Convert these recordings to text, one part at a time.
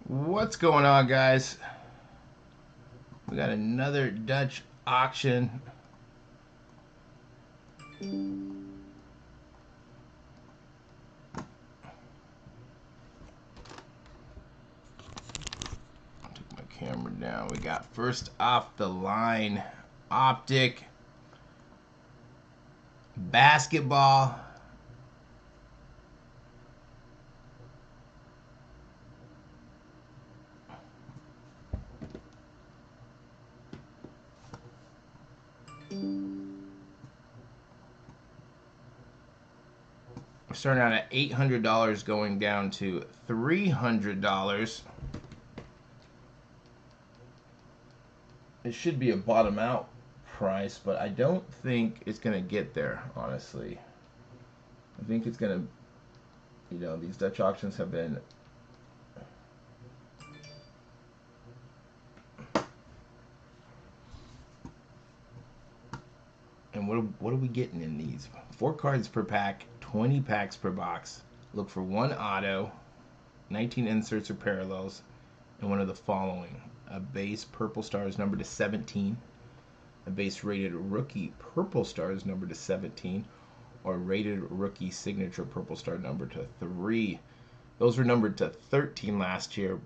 What's going on, guys? We got another Dutch auction. Take my camera down. We got first off the line Optic basketball. We're starting out at $800 going down to $300. It should be a bottom out price, but I don't think it's going to get there, honestly. I think it's going to, you know, these Dutch auctions have been and what are we getting in these? 4 cards per pack, 20 packs per box. Look for 1 auto, 19 inserts or parallels, and one of the following: a base purple star is numbered to 17, a base rated rookie purple star is numbered to 17, or rated rookie signature purple star numbered to 3. Those were numbered to 13 last year,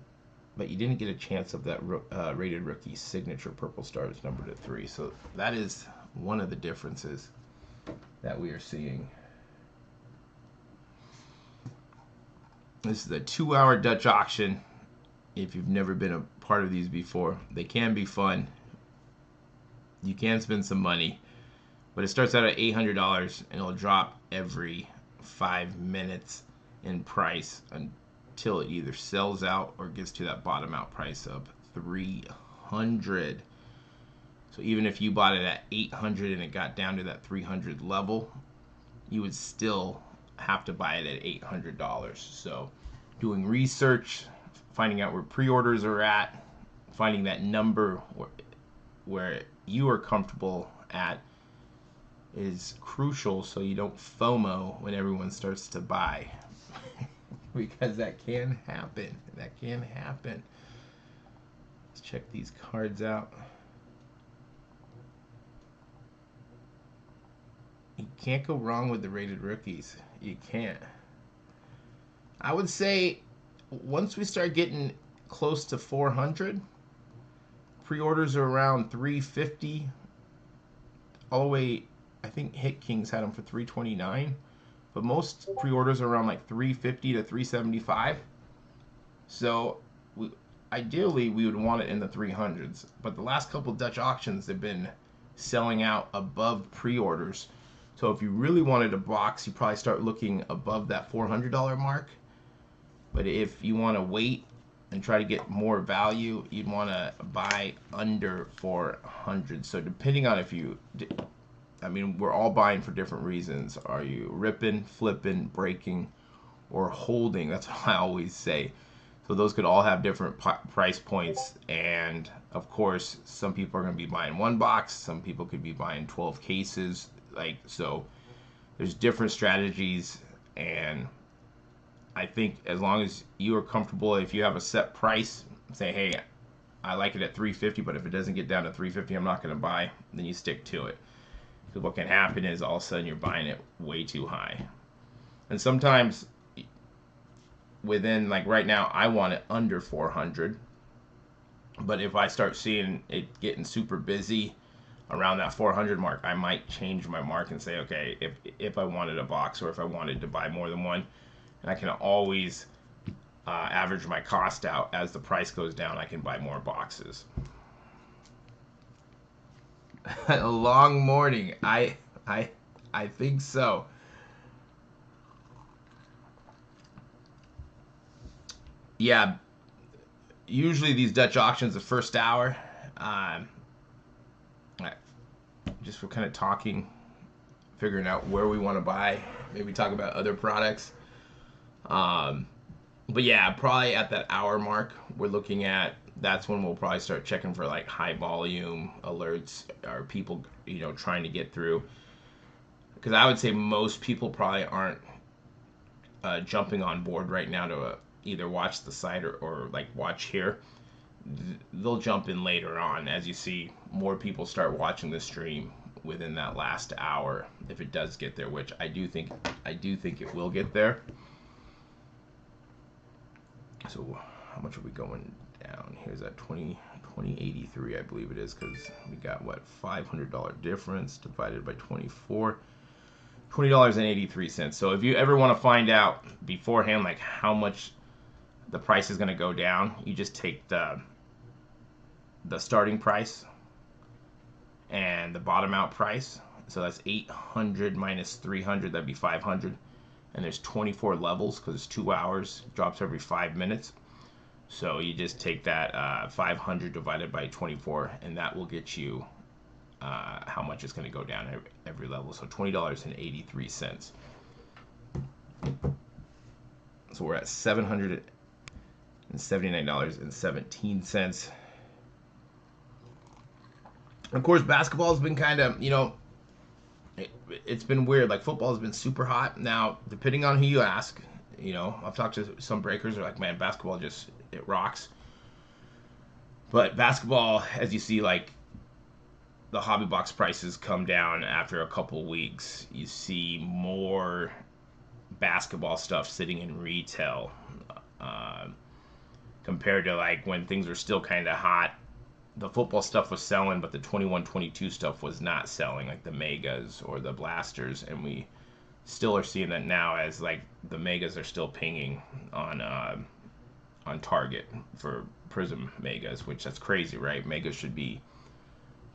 but you didn't get a chance of that rated rookie signature purple stars numbered to 3. So that is one of the differences that we are seeing. This is a 2-hour Dutch auction. If you've never been a part of these before, they can be fun. You can spend some money, but it starts out at $800 and it'll drop every 5 minutes in price until it either sells out or gets to that bottom out price of $300. So even if you bought it at $800 and it got down to that $300 level, you would still have to buy it at $800. So doing research, finding out where pre-orders are at, finding that number where you are comfortable at is crucial, so you don't FOMO when everyone starts to buy. Because that can happen. That can happen. Let's check these cards out. You can't go wrong with the rated rookies. You can't. I would say once we start getting close to 400, pre-orders are around 350 all the way. I think Hit Kings had them for 329, but most pre-orders are around like 350 to 375. So ideally we would want it in the 300s, but the last couple Dutch auctions have been selling out above pre-orders. So if you really wanted a box, you probably start looking above that $400 mark. But if you want to wait and try to get more value, you'd want to buy under 400. So depending on if you, I mean, we're all buying for different reasons. Are you ripping, flipping, breaking, or holding? That's what I always say. So those could all have different price points. And of course, some people are going to be buying 1 box. Some people could be buying 12 cases. So there's different strategies, and I think as long as you are comfortable, if you have a set price, say, hey, I like it at $350, but if it doesn't get down to $350, I'm not going to buy, then you stick to it. Because what can happen is all of a sudden you're buying it way too high. And sometimes within, like right now, I want it under 400. But if I start seeing it getting super busy around that 400 mark, I might change my mark and say, okay, if I wanted a box or if I wanted to buy more than one, and I can always average my cost out. As the price goes down, I can buy more boxes. A long morning. I think so. Yeah. Usually these Dutch auctions, the first hour, just for kind of talking, figuring out where we want to buy. Maybe talk about other products. But yeah, probably at that hour mark, we're looking at, that's when we'll probably start checking for like high volume alerts or people, trying to get through. Because I would say most people probably aren't jumping on board right now to either watch the site or like watch here. They'll jump in later on as you see more people start watching the stream within that last hour, if it does get there, which I do think it will get there. So how much are we going down? Here's that 2083, I believe it is, because we got what, $500 difference divided by 24, $20.83. So if you ever want to find out beforehand like how much the price is going to go down, you just take the starting price and the bottom out price. So that's 800 minus 300, that'd be 500. And there's 24 levels because it's 2 hours, drops every 5 minutes. So you just take that 500 divided by 24, and that will get you how much it's going to go down every level. So $20.83. So we're at $779.17. Of course, basketball has been kind of, it's been weird. Like football has been super hot. Now, depending on who you ask, I've talked to some breakers who are like, man, basketball it rocks. But basketball, as you see, like the hobby box prices come down after a couple weeks. You see more basketball stuff sitting in retail compared to like when things were still kind of hot. The football stuff was selling, but the 21-22 stuff was not selling, like the megas or the blasters, and we still are seeing that now as like the megas are still pinging on Target for Prizm megas, which that's crazy, right? Megas should be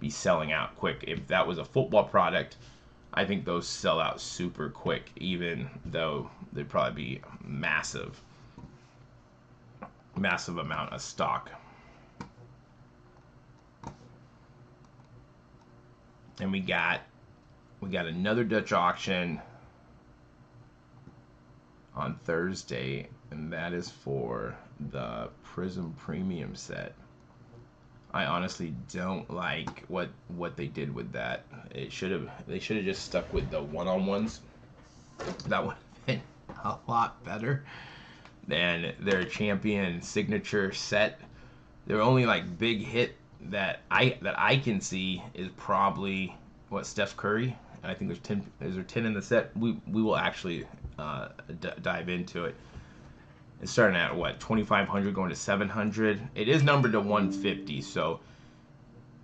selling out quick. If that was a football product, I think those sell out super quick, even though they'd probably be massive amount of stock. And we got another Dutch auction on Thursday, and that is for the Prizm Premium set. I honestly don't like what they did with that. They should have just stuck with the one-on-ones. That would have been a lot better than their champion signature set. Their only like big hit that I can see is probably what, Steph Curry, and I think there's 10 in the set. We will actually dive into it. It's starting at what, 2,500 going to 700. It is numbered to 150, so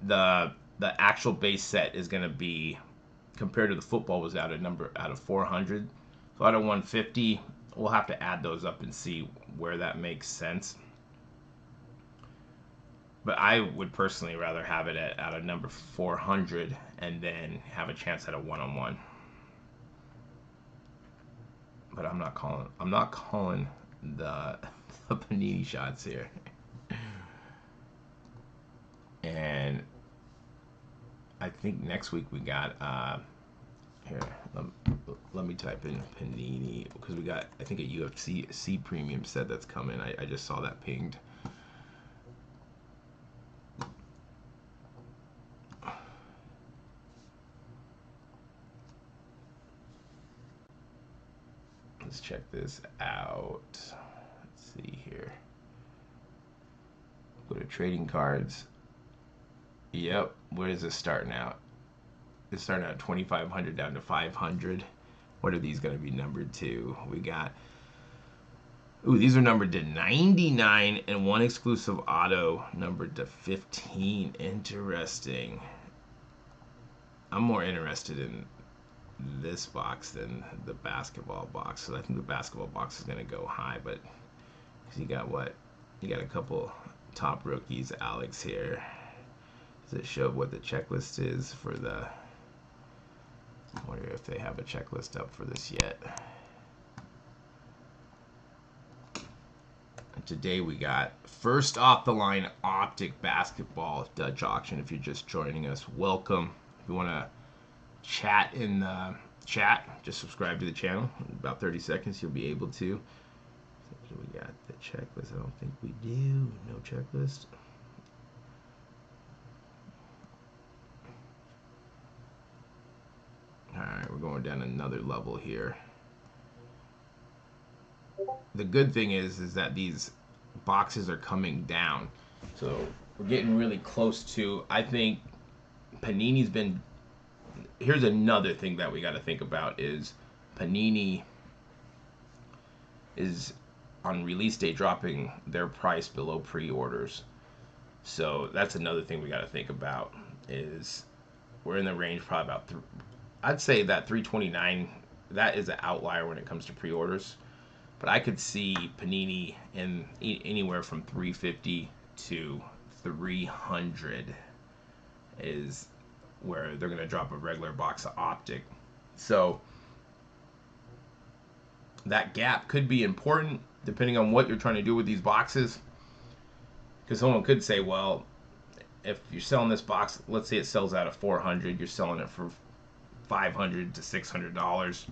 the actual base set is going to be, compared to the football, was out of 400. So out of 150, we'll have to add those up and see where that makes sense. But I would personally rather have it at a number 400 and then have a chance at a one-on-one. But I'm not calling the Panini shots here. And I think next week we got here. Let me type in Panini, because we got, I think, a UFC premium set that's coming. I just saw that pinged. Let's check this out. Let's see here. Go to trading cards. Yep. Where is this starting out? It's starting out 2,500 down to 500. What are these going to be numbered to? We got, ooh, these are numbered to 99, and one exclusive auto numbered to 15. Interesting. I'm more interested in this box than the basketball box. So I think the basketball box is going to go high, but you got what? You got a couple top rookies. Alex here. Does it show what the checklist is for the... I wonder if they have a checklist up for this yet. And today we got first off the line Optic basketball Dutch auction. If you're just joining us, welcome. If you want to chat in the chat, just subscribe to the channel. In about 30 seconds you'll be able to. Do we got the checklist? I don't think we do. No checklist. Alright, we're going down another level here. The good thing is that these boxes are coming down. So we're getting really close to, I think Panini's been, here's another thing that we got to think about is Panini is on release day dropping their price below pre-orders. So that's another thing we got to think about is we're in the range probably about, I'd say that 329, that is an outlier when it comes to pre-orders. But I could see Panini in anywhere from 350 to 300 is where they're going to drop a regular box of Optic. So that gap could be important depending on what you're trying to do with these boxes. Because someone could say, well, if you're selling this box, let's say it sells out at 400, you're selling it for $500 to $600.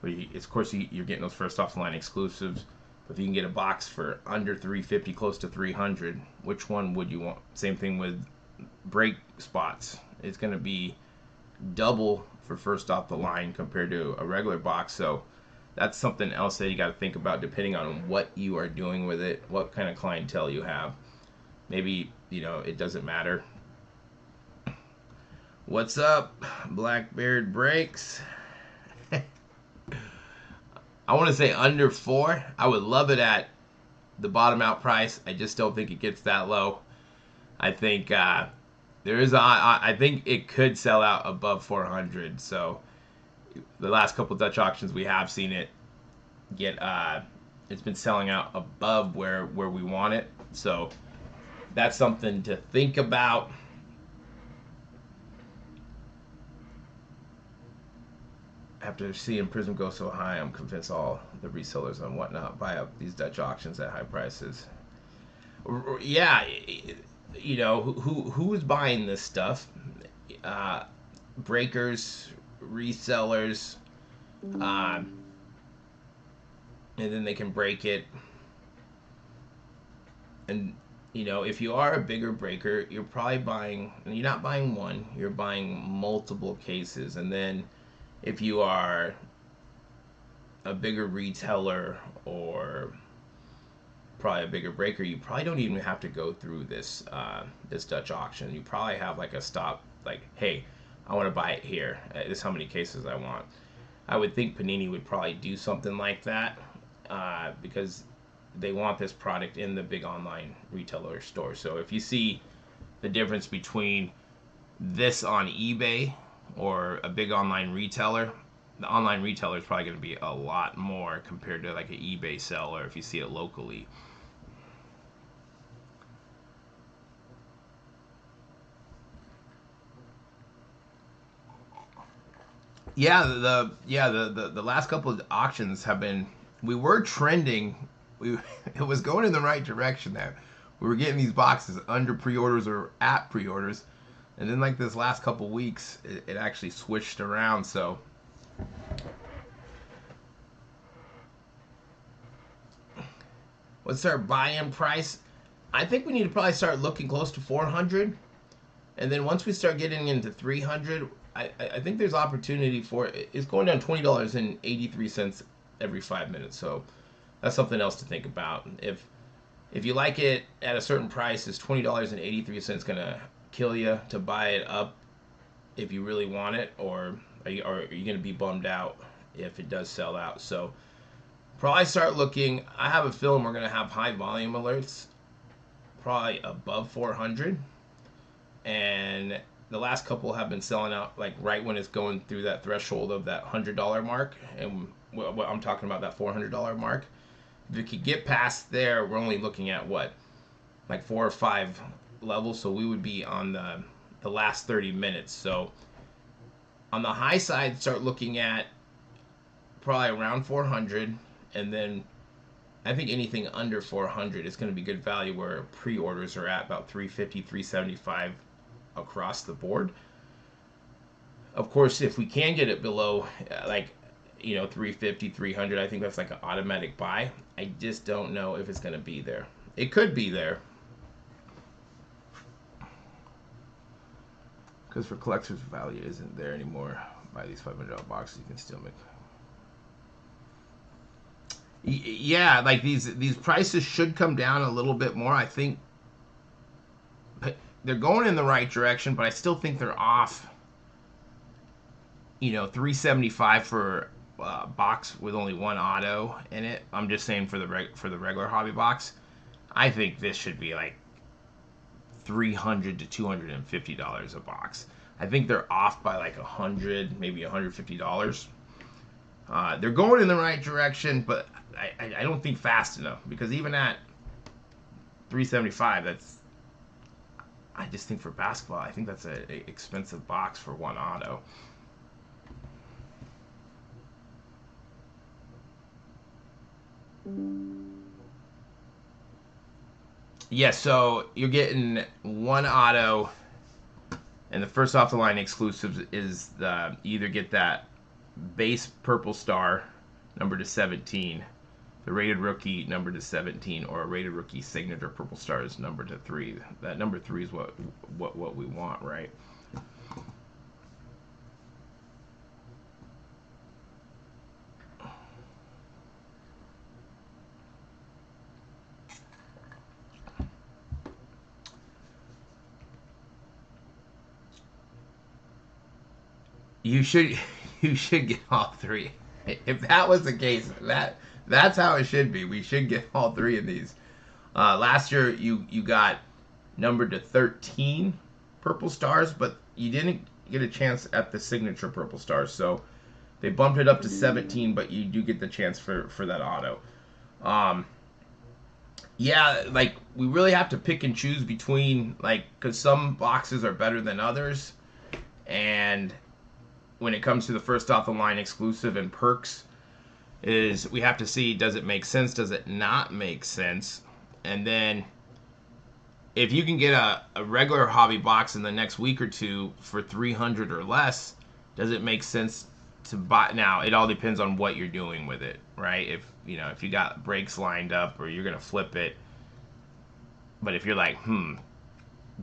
But of course, you're getting those first off the line exclusives. But if you can get a box for under 350, close to 300, which one would you want? Same thing with break spots. It's going to be double for first off the line compared to a regular box. So that's something else that you got to think about depending on what you are doing with it, what kind of clientele you have. Maybe, it doesn't matter. What's up, Blackbeard Breaks? I want to say under 4. I would love it at the bottom out price. I just don't think it gets that low. I think I think it could sell out above 400. So the last couple of Dutch auctions we have seen it get it's been selling out above where we want it. So that's something to think about. After seeing Prizm go so high, I'm convinced all the resellers and whatnot buy up these Dutch auctions at high prices. Yeah, who is buying this stuff? Breakers, resellers, and then they can break it. And if you are a bigger breaker, you're probably buying. You're not buying one. You're buying multiple cases, and then if you are a bigger retailer or probably a bigger breaker, you probably don't even have to go through this this Dutch auction. You probably have like a stop, like, hey, I want to buy it here. This is how many cases I want. I would think Panini would probably do something like that because they want this product in the big online retailer store. So if you see the difference between this on eBay or a big online retailer, the online retailer is probably going to be a lot more compared to like an eBay seller if you see it locally. Yeah, the last couple of auctions have been, we were trending, it was going in the right direction there. We were getting these boxes under pre-orders or at pre-orders. And then like this last couple weeks, it actually switched around. So what's our buy-in price? I think we need to probably start looking close to 400. And then once we start getting into 300, I think there's opportunity for it. It's going down $20.83 every 5 minutes. So that's something else to think about. If you like it at a certain price, is $20.83 going to kill you to buy it up if you really want it, or are you going to be bummed out if it does sell out? So probably start looking. I have a feeling we're going to have high volume alerts, probably above 400, and the last couple have been selling out like right when it's going through that threshold of that $100 mark, and what I'm talking about, that $400 mark. If you could get past there, we're only looking at what, like 4 or 5 levels, so we would be on the last 30 minutes. So on the high side, start looking at probably around 400, and then I think anything under 400 is going to be good value, where pre-orders are at about 350, 375 across the board. Of course, if we can get it below, like 350, 300. I think that's like an automatic buy. I just don't know if it's going to be there. It could be there. Because for collector's value isn't there anymore. Buy these $500 boxes, you can still make. Yeah, like these prices should come down a little bit more. I think they're going in the right direction, but I still think they're off. $375 for a box with only one auto in it. I'm just saying for the regular hobby box. I think this should be like $300 to $250 a box. I think they're off by like $100, maybe $150. They're going in the right direction, but I don't think fast enough, because even at $375, I just think for basketball, I think that's an expensive box for one auto. Yeah, so you're getting one auto, and the first off the line exclusives is you either get that base purple star number to 17, the rated rookie number to 17, or a rated rookie signature purple star is number to 3. That number 3 is what we want, right? You should get all 3. If that was the case, that's how it should be. We should get all 3 of these. Last year you got numbered to 13 purple stars, but you didn't get a chance at the signature purple stars. So they bumped it up to 17, but you do get the chance for that auto. Yeah, like we really have to pick and choose between, like, because some boxes are better than others, and when it comes to the first off the line exclusive and perks, is we have to see, does it make sense, does it not make sense, and then if you can get a regular hobby box in the next week or two for 300 or less, does it make sense to buy? Now it all depends on what you're doing with it, right? If you got breaks lined up or you're gonna flip it, but if you're like,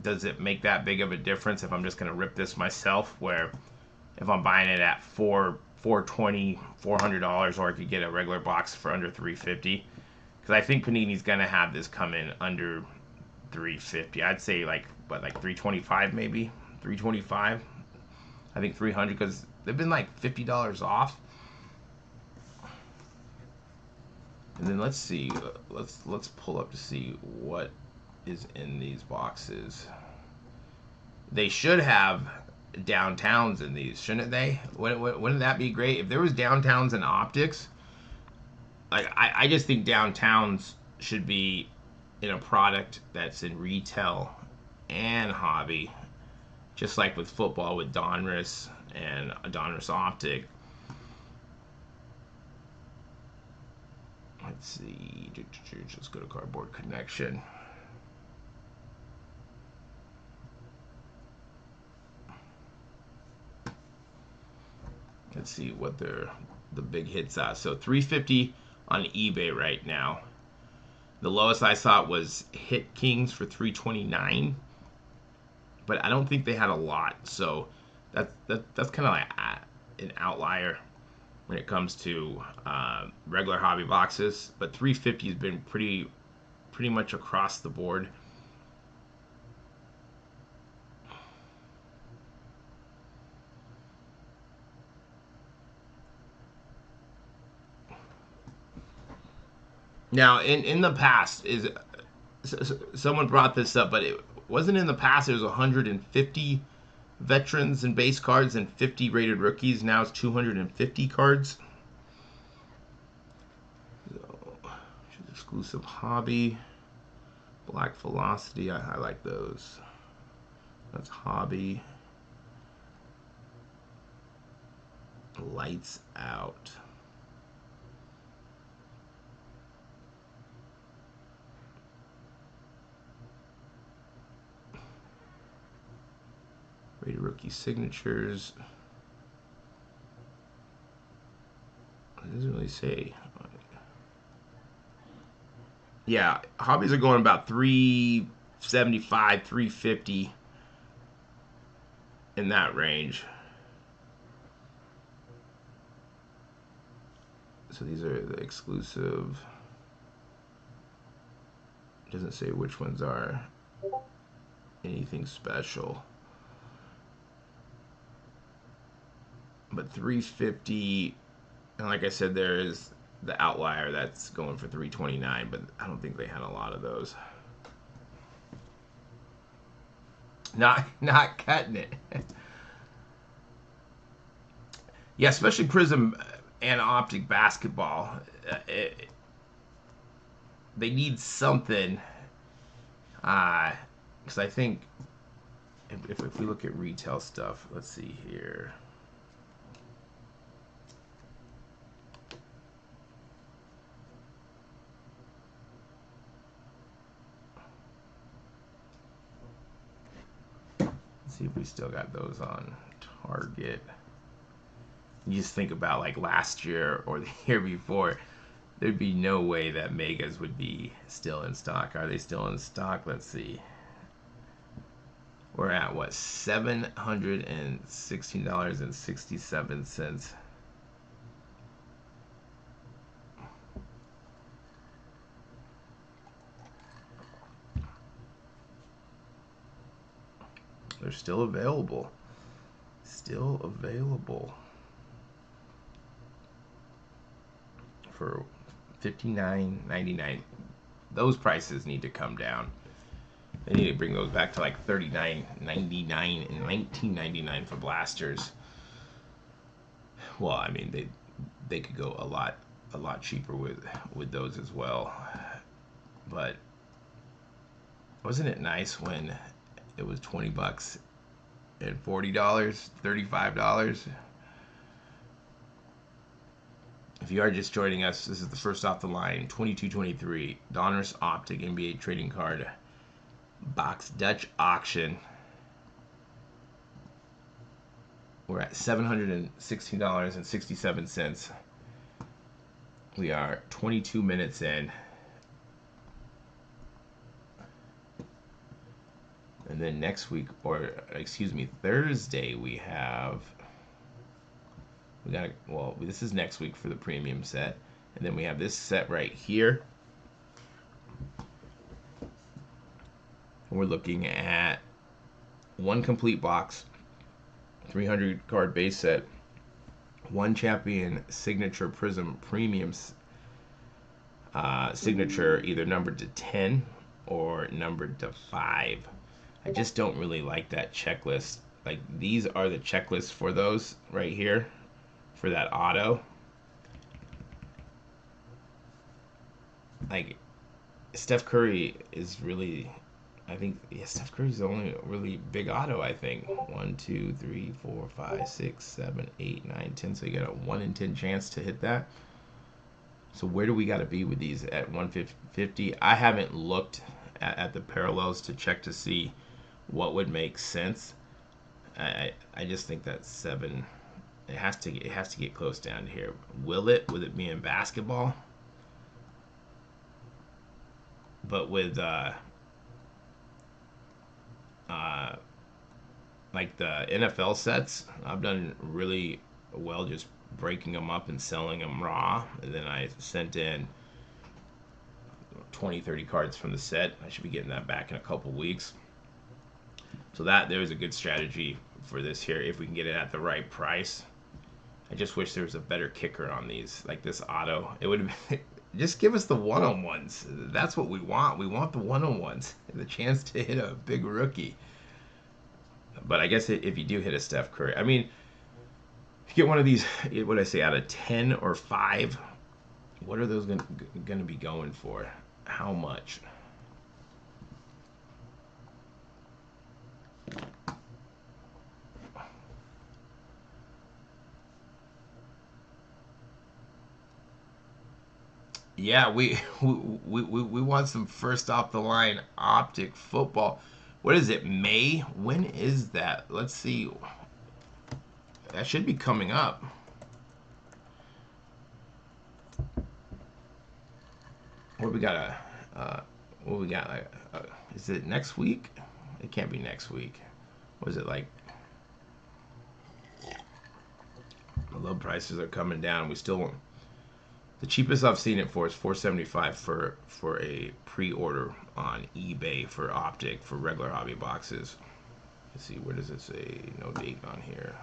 does it make that big of a difference if I'm just gonna rip this myself, where if I'm buying it at $420, $400, or I could get a regular box for under $350, because I think Panini's gonna have this come in under $350. I'd say like $325, maybe $325. I think $300, because they've been like $50 off. And then let's see, let's pull up to see what is in these boxes. They should have downtowns in these, shouldn't they? Wouldn't that be great if there was downtowns and optics? Like I just think downtowns should be in a product that's in retail and hobby, just like with football with Donruss and Donruss Optic. Let's see, let's go to Cardboard Connection. Let's see what the big hits are. So 350 on eBay right now. The lowest I saw was Hit Kings for 329, but I don't think they had a lot. So that's kind of like an outlier when it comes to regular hobby boxes. But 350 has been pretty much across the board. Now, in the past, someone brought this up, but it wasn't in the past. It was 150 veterans and base cards and 50 rated rookies. Now it's 250 cards. So, exclusive hobby, Black Velocity. I like those. That's hobby. Lights Out. Rated rookie signatures. they say? Yeah, hobbies are going about 375, 350 in that range. So these are the exclusive. It doesn't say which ones are anything special. But 350, and like I said, there is the outlier that's going for 329, but I don't think they had a lot of those. Not cutting it. Yeah, especially Prizm and Optic basketball. They need something. Because I think if we look at retail stuff, let's see here. Let's see if we still got those on Target. You just think about like last year or the year before, there'd be no way that Megas would be still in stock. Are they still in stock? Let's see. We're at what, $716.67. They're still available. Still available for $59.99. Those prices need to come down. They need to bring those back to like $39.99 and $19.99 for blasters. Well, I mean they could go a lot cheaper with those as well. But wasn't it nice when it was $20 and $40, $35? If you are just joining us, this is the first off the line 22-23 Donruss Optic NBA trading card box Dutch auction. We're at $716.67. We are 22 minutes in. And then next week, or excuse me, Thursday, we got, well, this is next week for the premium set. And then we have this set right here. And we're looking at one complete box, 300 card base set, one champion signature Prizm premium signature, either numbered to 10 or numbered to 5. I just don't really like that checklist. Like, these are the checklists for those right here, for that auto. Like, Steph Curry is really, I think, yeah, Steph Curry's the only really big auto, I think. 1, 2, 3, 4, 5, 6, 7, 8, 9, 10. So you got a 1 in 10 chance to hit that. So where do we got to be with these at 150? I haven't looked at the parallels to check to see what would make sense. I just think that 7, it has to get close down to here. Will it? With it being basketball? But with like the NFL sets, I've done really well just breaking them up and selling them raw. And then I sent in 20-30 cards from the set. I should be getting that back in a couple weeks. So there's a good strategy for this here if we can get it at the right price. I just wish there was a better kicker on these, like this auto. It would just give us the one-on-ones. That's what we want. We want the one-on-ones, the chance to hit a big rookie. But I guess if you do hit a Steph Curry, I mean, if you get one of these, what did I say, out of 10 or 5, what are those going to be going for? How much? Yeah, we want some first off the line Optic football. What is it, May? When is that? Let's see. That should be coming up. what we got? What we got? Is it next week? It can't be next week. Was it like? The low prices are coming down. We still want. The cheapest I've seen it for is $4.75 for a pre-order on eBay for Optic for regular hobby boxes. Let's see, where does it say? No date on here.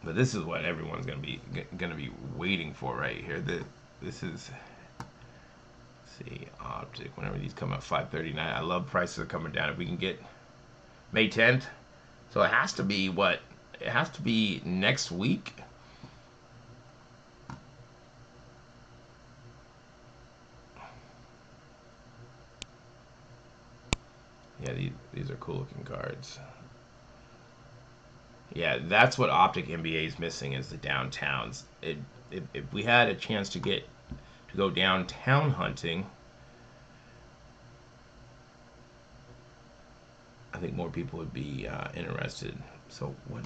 But this is what everyone's gonna be waiting for right here. This is, let's see, Optic. Whenever these come up, $5.39. I love prices are coming down. If we can get May 10th, so it has to be what? It has to be next week. Yeah, these are cool looking cards. Yeah, that's what Optic NBA is missing is the downtowns. If we had a chance to go downtown hunting, I think more people would be interested. So what?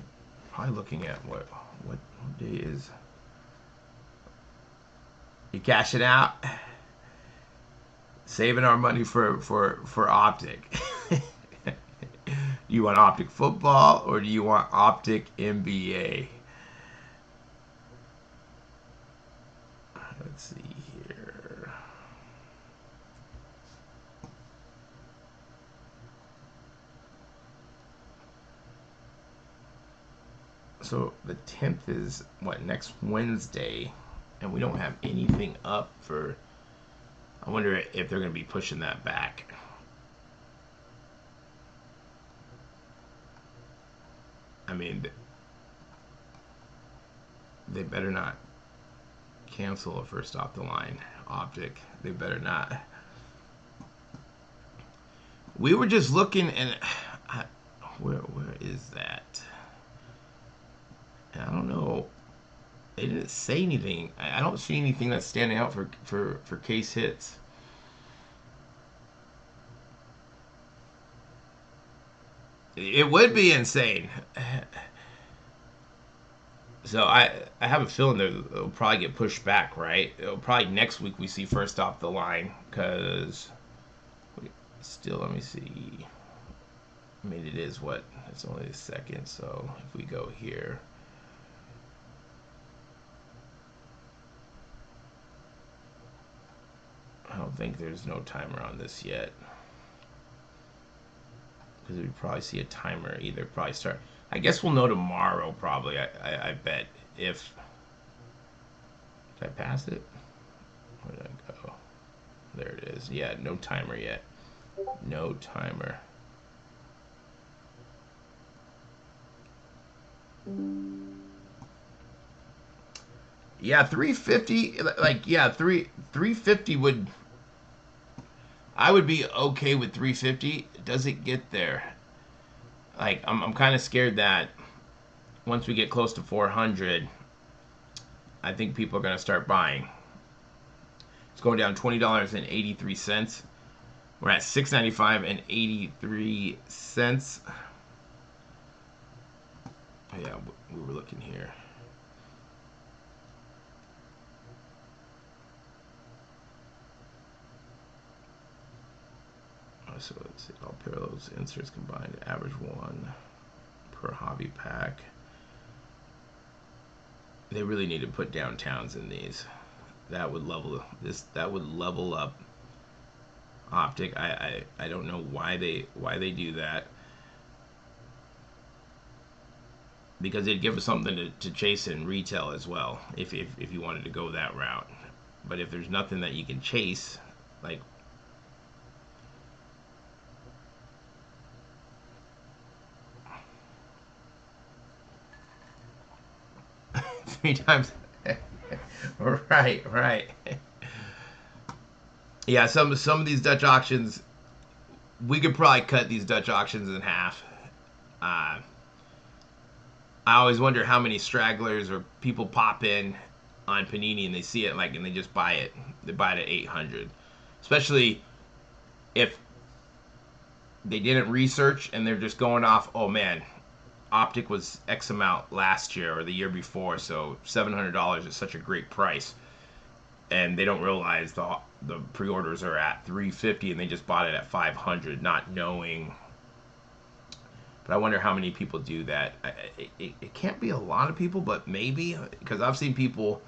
Probably looking at what day is? You cash it out, saving our money for Optic. You want Optic football or do you want Optic NBA? Let's see here. So the 10th is what, next Wednesday, and we don't have anything up for. I wonder if they're going to be pushing that back. I mean, they better not cancel a first off the line Optic. They better not. We were just looking, and where is that? And I don't know. They didn't say anything. I don't see anything that's standing out for case hits. It would be insane. So I have a feeling it'll probably get pushed back, right? It'll probably next week we see first off the line because still, let me see. I mean, it is what? It's only the second, so if we go here. I don't think there's no timer on this yet. Because we probably see a timer either probably start. I guess we'll know tomorrow probably. I bet if. Did I pass it? Where did I go? There it is. Yeah, no timer yet. No timer. Yeah, 350. Like, yeah, 350 would. I would be okay with 350. Does it get there? Like, I'm kind of scared that once we get close to 400, I think people are going to start buying. It's going down $20.83. We're at $6.95 yeah, we were looking here. So let's see, all parallels inserts combined, average one per hobby pack. They really need to put downtowns in these. That would level this. That would level up Optic. I don't know why they do that. Because it'd give us something to chase in retail as well, if you wanted to go that route. But if there's nothing that you can chase, like. Three times. Right. Yeah, some of these Dutch auctions, we could probably cut these Dutch auctions in half. I always wonder how many stragglers or people pop in on Panini and they see it and they just buy it. They buy it at 800, especially if they didn't research and they're just going off. Oh man, Optic was X amount last year or the year before, so $700 is such a great price, and they don't realize the pre-orders are at $350 and they just bought it at $500, not knowing. But I wonder how many people do that. It can't be a lot of people, but maybe, because I've seen people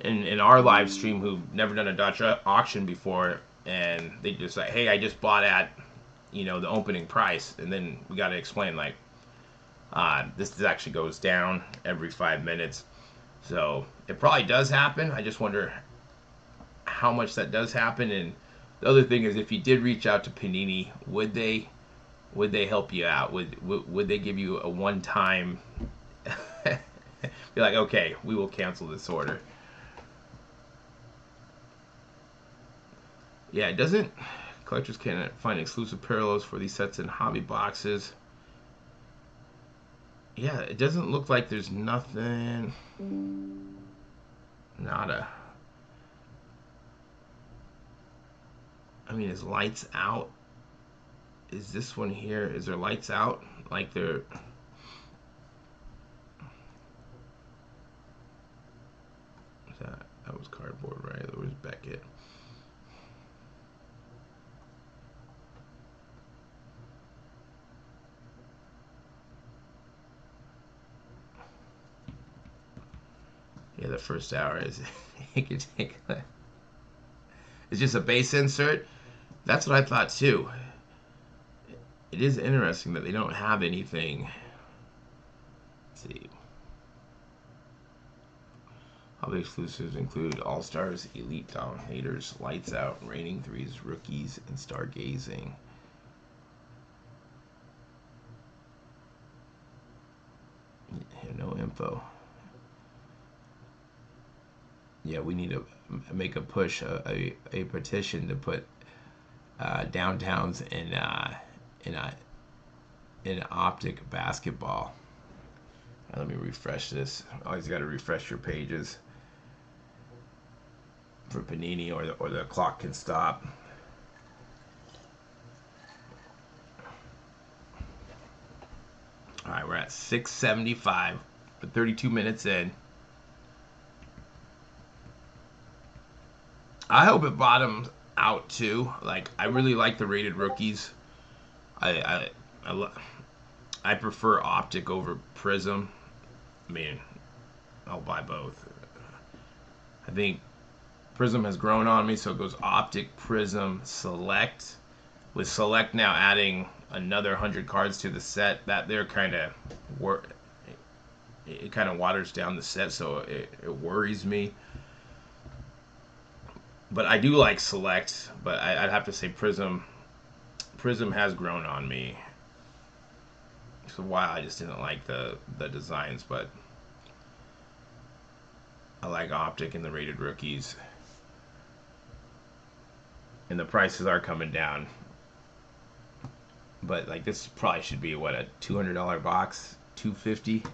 in our live stream who've never done a Dutch auction before, and they just like, hey, I just bought at, the opening price, and then we got to explain, like, this actually goes down every 5 minutes. So it probably does happen. I just wonder how much that does happen. And the other thing is, if you did reach out to Panini, would they help you out? Would they give you a one-time be like, okay, we will cancel this order? Yeah, it doesn't. Collectors can find exclusive parallels for these sets in hobby boxes. Yeah, it doesn't look like there's nothing. Nada. I mean, is lights out? Is this one here? Is there lights out? Like they're. That was cardboard, right? That was Beckett. Yeah, the first hour is it could take. It's just a base insert. That's what I thought too. It is interesting that they don't have anything. Let's see. Hobby exclusives include All Stars, Elite Dominators, Lights Out, Reigning Threes, Rookies, and Stargazing. Yeah, no info. Yeah, we need to make a push, a petition to put downtowns in Optic basketball. Let me refresh this. Always got to refresh your pages for Panini, or the clock can stop. All right, we're at 675. We're 32 minutes in. I hope it bottoms out too. Like, I really like the rated rookies. I prefer Optic over Prizm. I mean, I'll buy both. I think Prizm has grown on me, so it goes Optic, Prizm, Select. With Select now adding another 100 cards to the set, that they're kind of it kind of waters down the set, so it worries me. But I do like Select, but I'd have to say Prizm has grown on me. For a while I just didn't like the designs, but I like Optic and the rated rookies. And the prices are coming down. But like, this probably should be what, a $200 box, $250.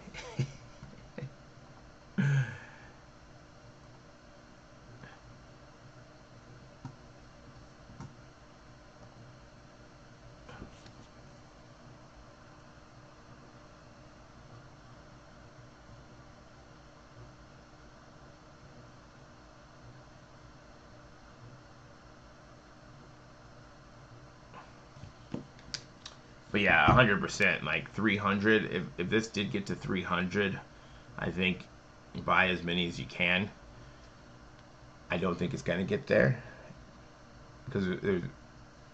But yeah, 100%, like 300. If this did get to 300, I think buy as many as you can. I don't think it's gonna get there, because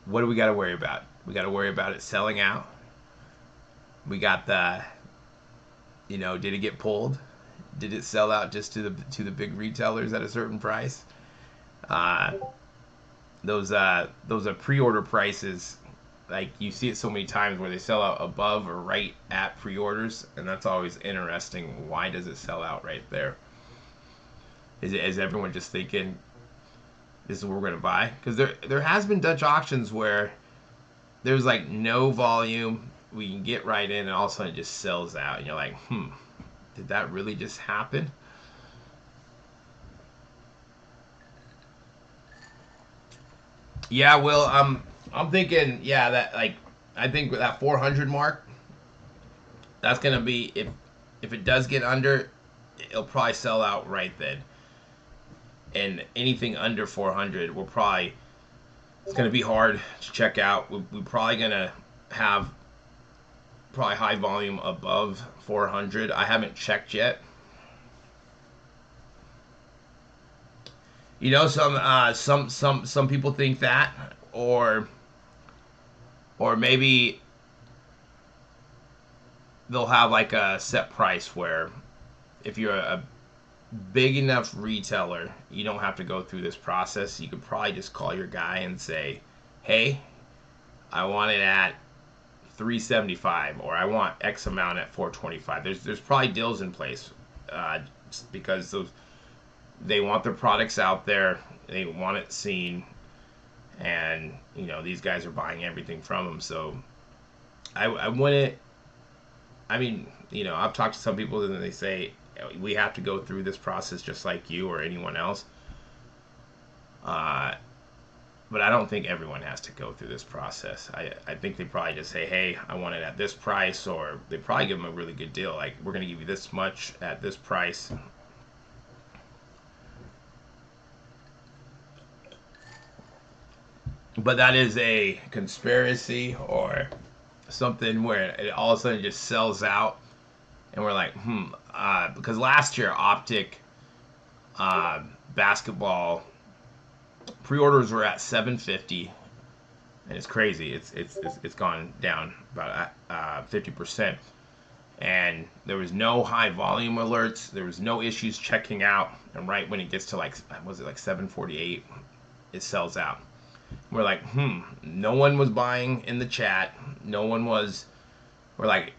what do we got to worry about? We got to worry about it selling out. We got the, did it get pulled? Did it sell out just to the big retailers at a certain price? Those are pre-order prices. Like, you see it so many times where they sell out above or right at pre-orders, and that's always interesting. Why does it sell out right there? Is everyone just thinking this is what we're gonna buy? Because there has been Dutch auctions where there's like no volume, we can get right in, and all of a sudden it just sells out, and you're like, did that really just happen? Yeah, well, I'm thinking, yeah, that, like, I think that 400 mark, that's gonna be if it does get under, it'll probably sell out right then. And anything under 400 will probably, it's gonna be hard to check out. We're probably gonna have probably high volume above 400. I haven't checked yet. You know, some people think that, or maybe they'll have like a set price where if you're a big enough retailer, you don't have to go through this process. You could probably just call your guy and say, "Hey, I want it at 375, or I want X amount at 425." There's probably deals in place because they want their products out there, they want it seen, and these guys are buying everything from them. So I wouldn't. I mean, I've talked to some people and they say we have to go through this process just like you or anyone else. But I don't think everyone has to go through this process. I think they probably just say, hey, I want it at this price, or they probably give them a really good deal. Like, we're going to give you this much at this price. But that is a conspiracy or something where it all of a sudden just sells out. And we're like, because last year, Optic basketball pre-orders were at 750, and it's crazy. It's gone down about 50%, and there was no high volume alerts. There was no issues checking out, and right when it gets to like 748, it sells out. We're like, no one was buying in the chat. No one was. We're like,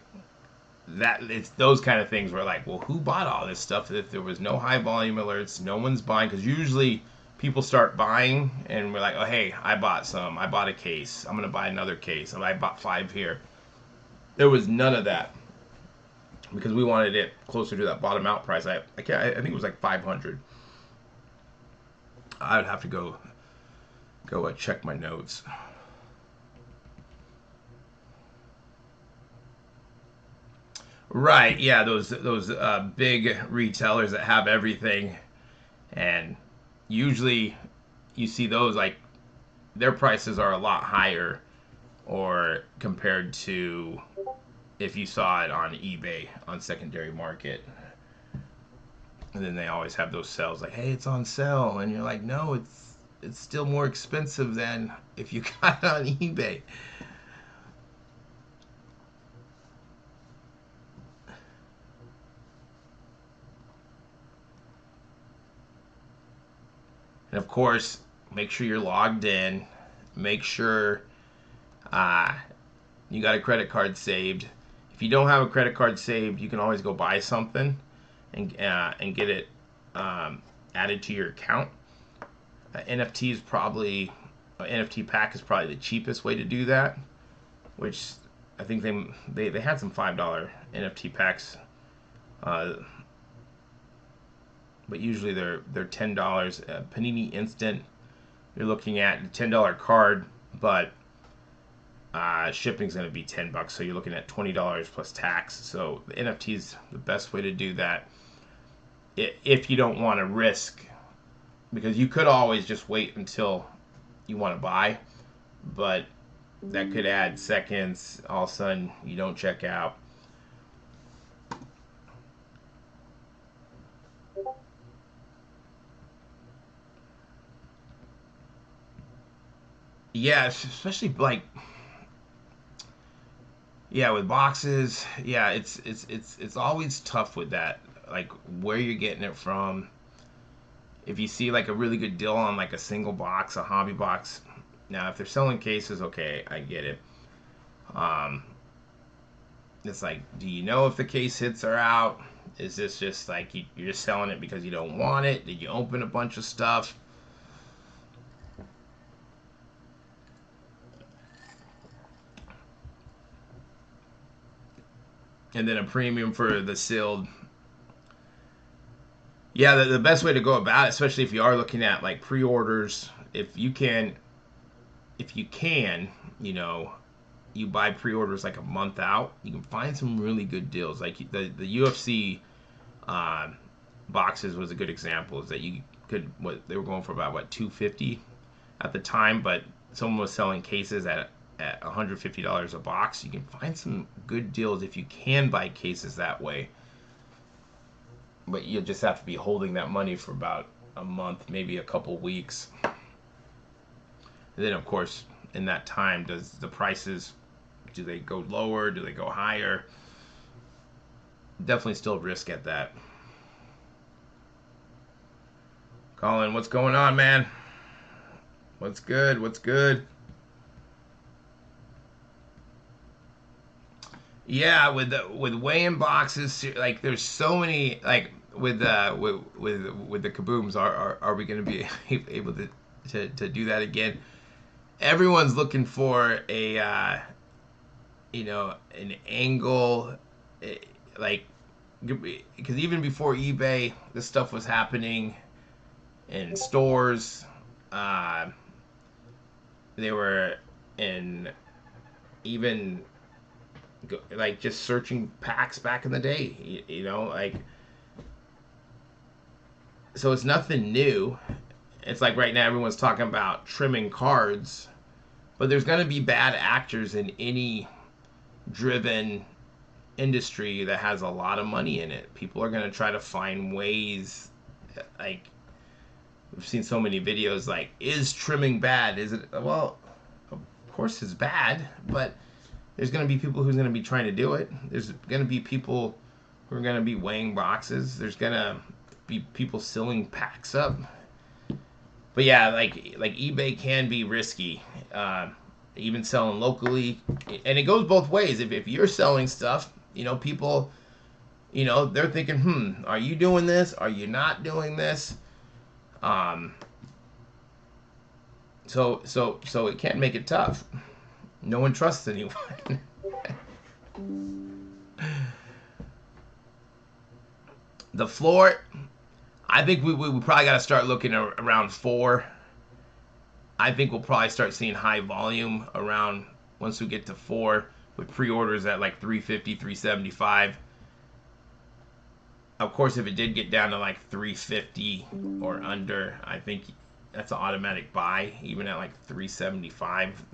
that. It's those kind of things. We're like, well, who bought all this stuff if there was no high volume alerts? No one's buying, because usually people start buying, and we're like, oh, hey, I bought some. I bought a case. I'm going to buy another case. I bought 5 here. There was none of that because we wanted it closer to that bottom out price. I think it was like 500. I'd have to go check my notes. Right, yeah, those big retailers that have everything, and usually you see those, like, their prices are a lot higher, or compared to if you saw it on eBay on secondary market. And then they always have those sales like, hey, it's on sale, and you're like, no, it's still more expensive than if you got it on eBay. And of course, make sure you're logged in. Make sure you got a credit card saved. If you don't have a credit card saved, you can always go buy something and get it added to your account. NFT pack is probably the cheapest way to do that, which I think they had some $5 NFT packs, but usually they're $10. Panini Instant, you're looking at a $10 card, but shipping's going to be $10, so you're looking at $20 plus tax. So the NFT is the best way to do that if you don't want to risk, because you could always just wait until you want to buy, but that could add seconds. All of a sudden, you don't check out. Yeah, especially like, yeah, with boxes. Yeah, it's always tough with that. Like, where you're getting it from. If you see like a really good deal on like a single box, a hobby box. Now, if they're selling cases, okay, I get it. It's like, do you know if the case hits are out? Is this just like you're just selling it because you don't want it? Did you open a bunch of stuff? And then a premium for the sealed. Yeah, the best way to go about it, especially if you are looking at like pre-orders, if you can, you buy pre-orders like a month out, you can find some really good deals. Like the UFC boxes was a good example. Is that you could, what they were going for about what, $250 at the time, but someone was selling cases at $150 a box. You can find some good deals if you can buy cases that way, but you'll just have to be holding that money for about a month, maybe a couple weeks. And then of course in that time, does the prices, do they go lower, do they go higher? Definitely still risk at that. Colin, what's going on, man? What's good? What's good? Yeah, with weigh-in boxes, like there's so many, like with the kabooms, are we going to be able to do that again? Everyone's looking for a an angle, like, because even before eBay, this stuff was happening in stores. They were in, even like just searching packs back in the day, like, so it's nothing new. It's like right now everyone's talking about trimming cards, but there's going to be bad actors in any driven industry that has a lot of money in it. People are going to try to find ways, like, we've seen so many videos like, is trimming bad? Is it? Well, of course it's bad, but there's going to be people who's going to be trying to do it. There's going to be people who are going to be weighing boxes. There's going to be people selling packs up. But yeah, like eBay can be risky. Even selling locally, and it goes both ways. If you're selling stuff, people, they're thinking, are you doing this? Are you not doing this? So it can make it tough. No one trusts anyone. The floor, I think we probably got to start looking around 4. I think we'll probably start seeing high volume around, once we get to 4, with pre-orders at like 350, 375. Of course, if it did get down to like 350 or under, I think that's an automatic buy. Even at like 375,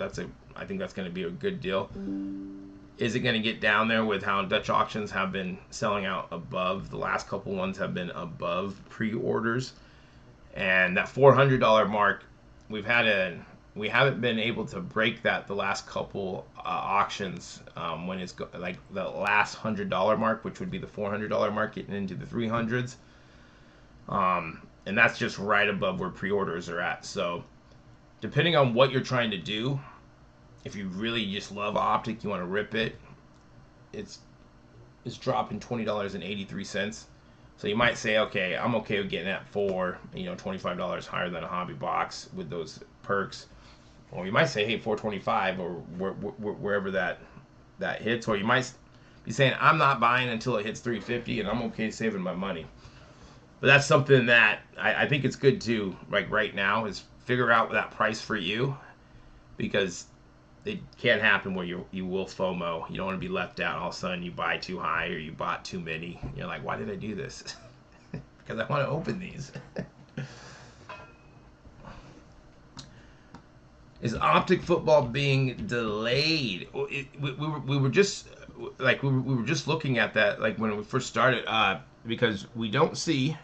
I think that's going to be a good deal. Is it going to get down there with how Dutch auctions have been selling out above? The last couple ones have been above pre-orders, and that $400 mark, we haven't been able to break that the last couple auctions, when it's like the last $100 mark, which would be the $400 mark, getting into the 300s, and that's just right above where pre-orders are at. So depending on what you're trying to do, if you really just love Optic, you want to rip it, it's dropping $20.83. So you might say, okay, I'm okay with getting at 4, $25 higher than a hobby box with those perks. Or you might say, hey, 425, or wherever that hits. Or you might be saying, I'm not buying until it hits 350, and I'm okay saving my money. But that's something that I think it's good to, like right now, is figure out that price for you, because it can happen where you will FOMO. You don't want to be left out. All of a sudden you buy too high, or you bought too many. You're like, why did I do this? Because I want to open these. Is Optic football being delayed? We were just looking at that, like when we first started, because we don't see.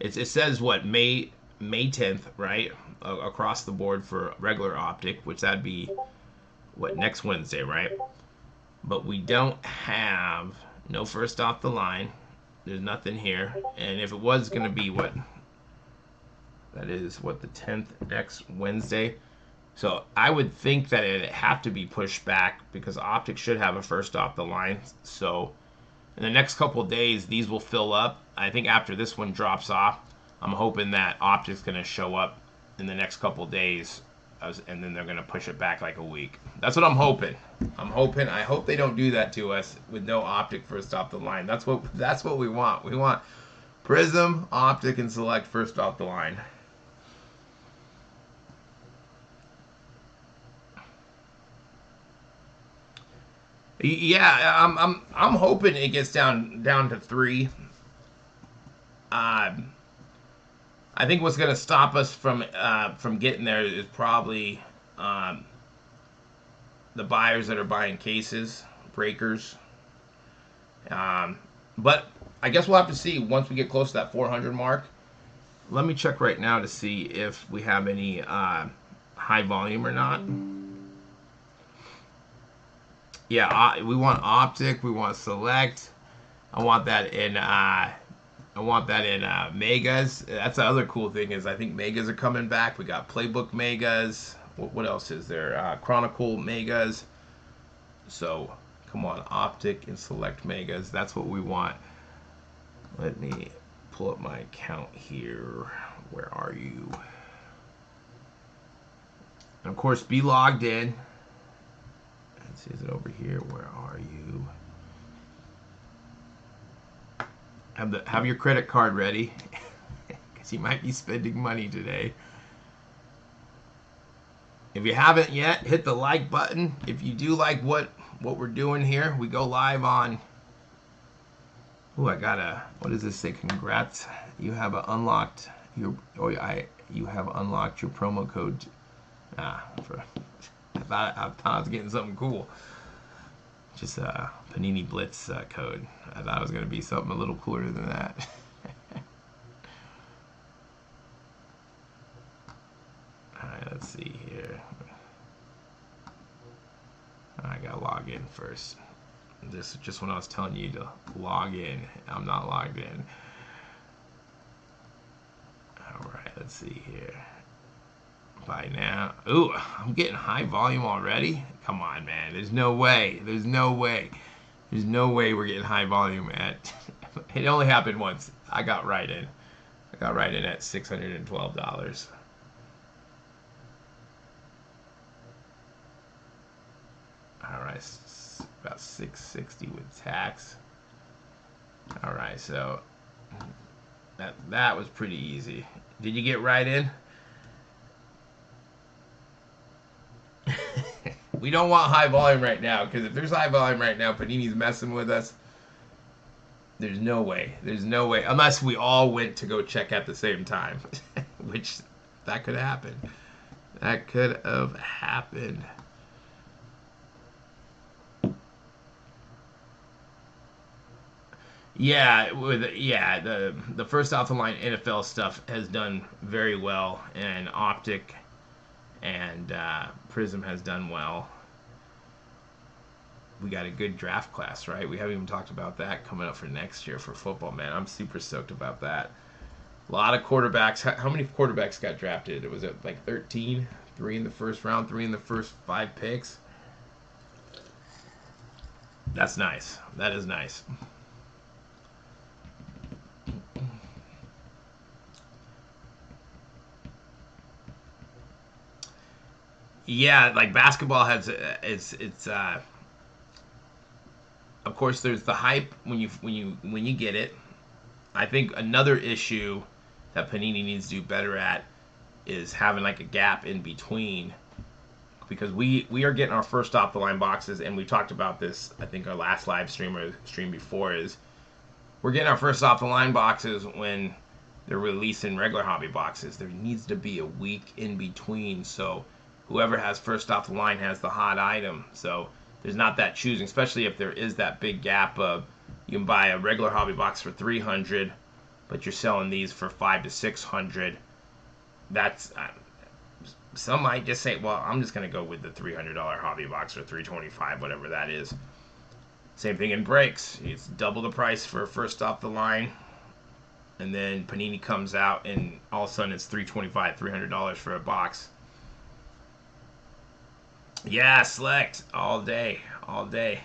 It says what, May 10th, right, across the board for regular Optic, which that'd be what, next Wednesday, right? But we don't have no first off the line. There's nothing here, and if it was going to be what, that is what, the 10th, next Wednesday. So I would think that it'd have to be pushed back, because Optic should have a first off the line. So in the next couple of days, these will fill up. I think after this one drops off, I'm hoping that Optic's going to show up in the next couple of days, and then they're going to push it back like a week. That's what I'm hoping. I hope they don't do that to us with no Optic first off the line. That's what we want. We want Prizm, Optic, and Select first off the line. Yeah, I'm hoping it gets down to 3. I think what's going to stop us from getting there is probably um, the buyers that are buying cases, breakers. Um, but I guess we'll have to see once we get close to that 400 mark. Let me check right now to see if we have any high volume or not. Yeah, we want optic. We want select. I want that in. Megas. That's the other cool thing is I think Megas are coming back. We got Playbook Megas. What else is there? Chronicle Megas. So come on, optic and select Megas. That's what we want. Let me pull up my account here. Where are you? And of course, be logged in. Let's see, is it over here? Where are you? Have your credit card ready, because you might be spending money today. If you haven't yet, hit the like button. If you do like what we're doing here, we go live on. Oh, I got what does this say? Congrats, you have unlocked your. You have unlocked your promo code. I thought I was getting something cool. Just a Panini Blitz code. I thought it was going to be something a little cooler than that. Alright, let's see here. I gotta log in first. This is just when I was telling you to log in. I'm not logged in. Alright, let's see here. By now. Ooh, I'm getting high volume already? Come on, man. There's no way. There's no way. There's no way we're getting high volume at... It only happened once. I got right in. I got right in at $612. Alright, about $660 with tax. Alright, so... That was pretty easy. Did you get right in? We don't want high volume right now, because if there's high volume right now, Panini's messing with us. There's no way. There's no way. Unless we all went to go check at the same time. Which, that could happen. That could have happened. Yeah, the first off the line NFL stuff has done very well, and Optic and Prizm has done well. We got a good draft class, right? We haven't even talked about that coming up for next year for football, man. I'm super stoked about that. A lot of quarterbacks. How many quarterbacks got drafted? Was it like 13? 3 in the first round, 3 in the first 5 picks? That's nice. That is nice. Yeah, like basketball has it's of course there's the hype when you get it. I think another issue that Panini needs to do better at is having like a gap in between, because we are getting our first off the line boxes, and we talked about this I think our last live stream or stream before, is we're getting our first off the line boxes when they're releasing regular hobby boxes. There needs to be a week in between, so whoever has first off the line has the hot item. So there's not that choosing, especially if there is that big gap of you can buy a regular hobby box for $300, but you're selling these for $500 to $600. That's some might just say, well, I'm just gonna go with the $300 hobby box or $325, whatever that is. Same thing in breaks. It's double the price for first off the line, and then Panini comes out and all of a sudden it's $325, $300 for a box. Yeah, select all day, all day.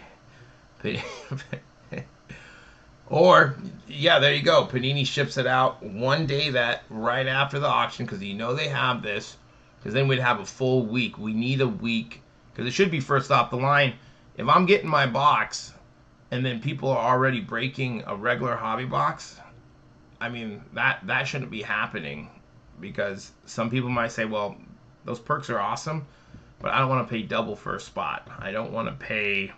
Or, yeah, there you go. Panini ships it out one day that right after the auction, because you know they have this, because then we'd have a full week. We need a week, because it should be first off the line. If I'm getting my box, and then people are already breaking a regular hobby box, I mean, that shouldn't be happening, because some people might say, well, those perks are awesome, but I don't want to pay double for a spot. I don't want to pay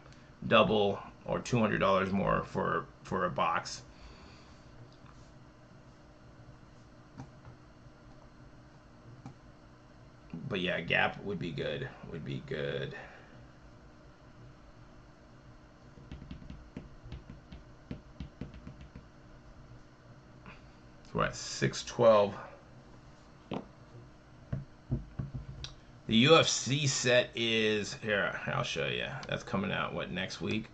double or $200 more for a box. But yeah, Gap would be good. Would be good. So we're at 612. The UFC set is here. I'll show you. That's coming out what, next week?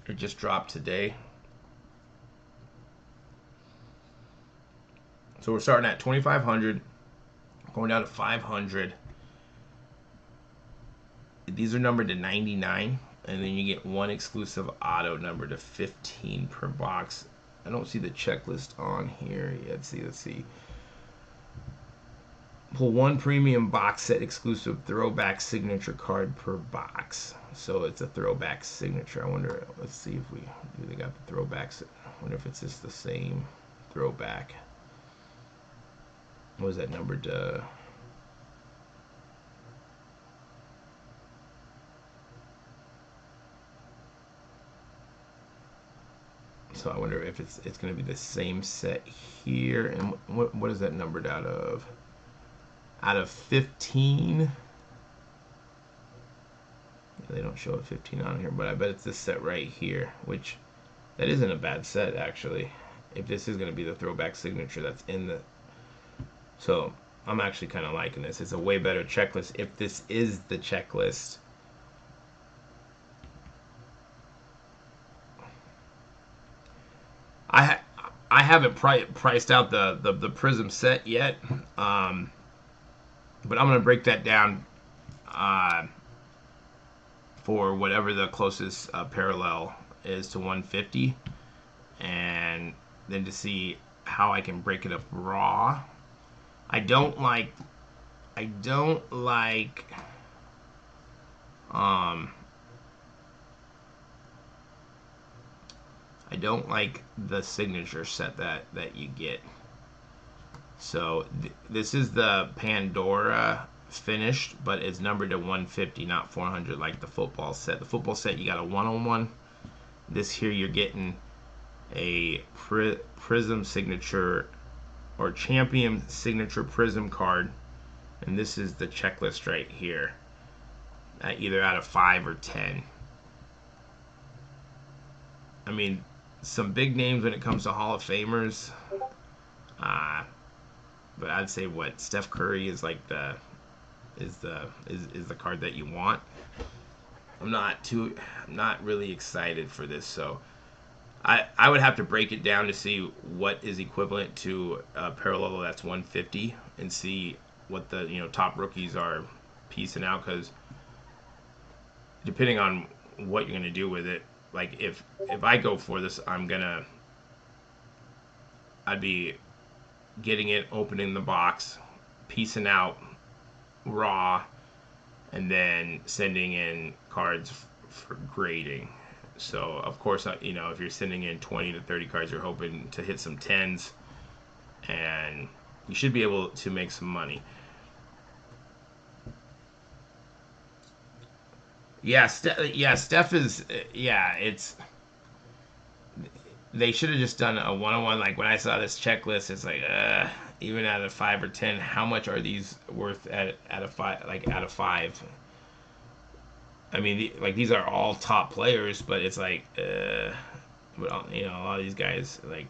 It just dropped today. So we're starting at 2,500, going down to 500. These are numbered to 99, and then you get one exclusive auto numbered to 15 per box. I don't see the checklist on here yet. Let's see. Pull one premium box set exclusive throwback signature card per box. So it's a throwback signature. I wonder, let's see if they got the throwbacks. I wonder if it's just the same throwback. What was that numbered to? So I wonder if it's going to be the same set here. And what is that numbered out of? Out of 15. They don't show a 15 on here, but I bet it's this set right here, which that isn't a bad set actually. If this is going to be the throwback signature that's in the, so I'm actually kind of liking this. It's a way better checklist if this is the checklist. I haven't priced out the Prizm set yet, but I'm gonna break that down for whatever the closest parallel is to 150, and then to see how I can break it up raw. I don't like the signature set that you get. So this is the Pandora finished, but it's numbered to 150, not 400 like the football set. The football set, you got a one-on-one. This here, you're getting a Prizm signature or champion signature Prizm card, and this is the checklist right here, either out of 5 or 10. I mean, some big names when it comes to Hall of Famers, but I'd say what Steph Curry is like the card that you want. I'm not really excited for this, so I would have to break it down to see what is equivalent to a parallel that's 150 and see what the top rookies are piecing out, because depending on what you're gonna do with it, like if I go for this, I'd be getting it, opening the box, piecing out raw, and then sending in cards for grading. So of course, if you're sending in 20 to 30 cards, you're hoping to hit some 10s, and you should be able to make some money. Yeah, Steph is. It's. They should have just done a one-on-one. Like when I saw this checklist, it's like, even out of 5 or 10, how much are these worth at a 5? Like out of 5. I mean, these are all top players, but it's like, but a lot of these guys like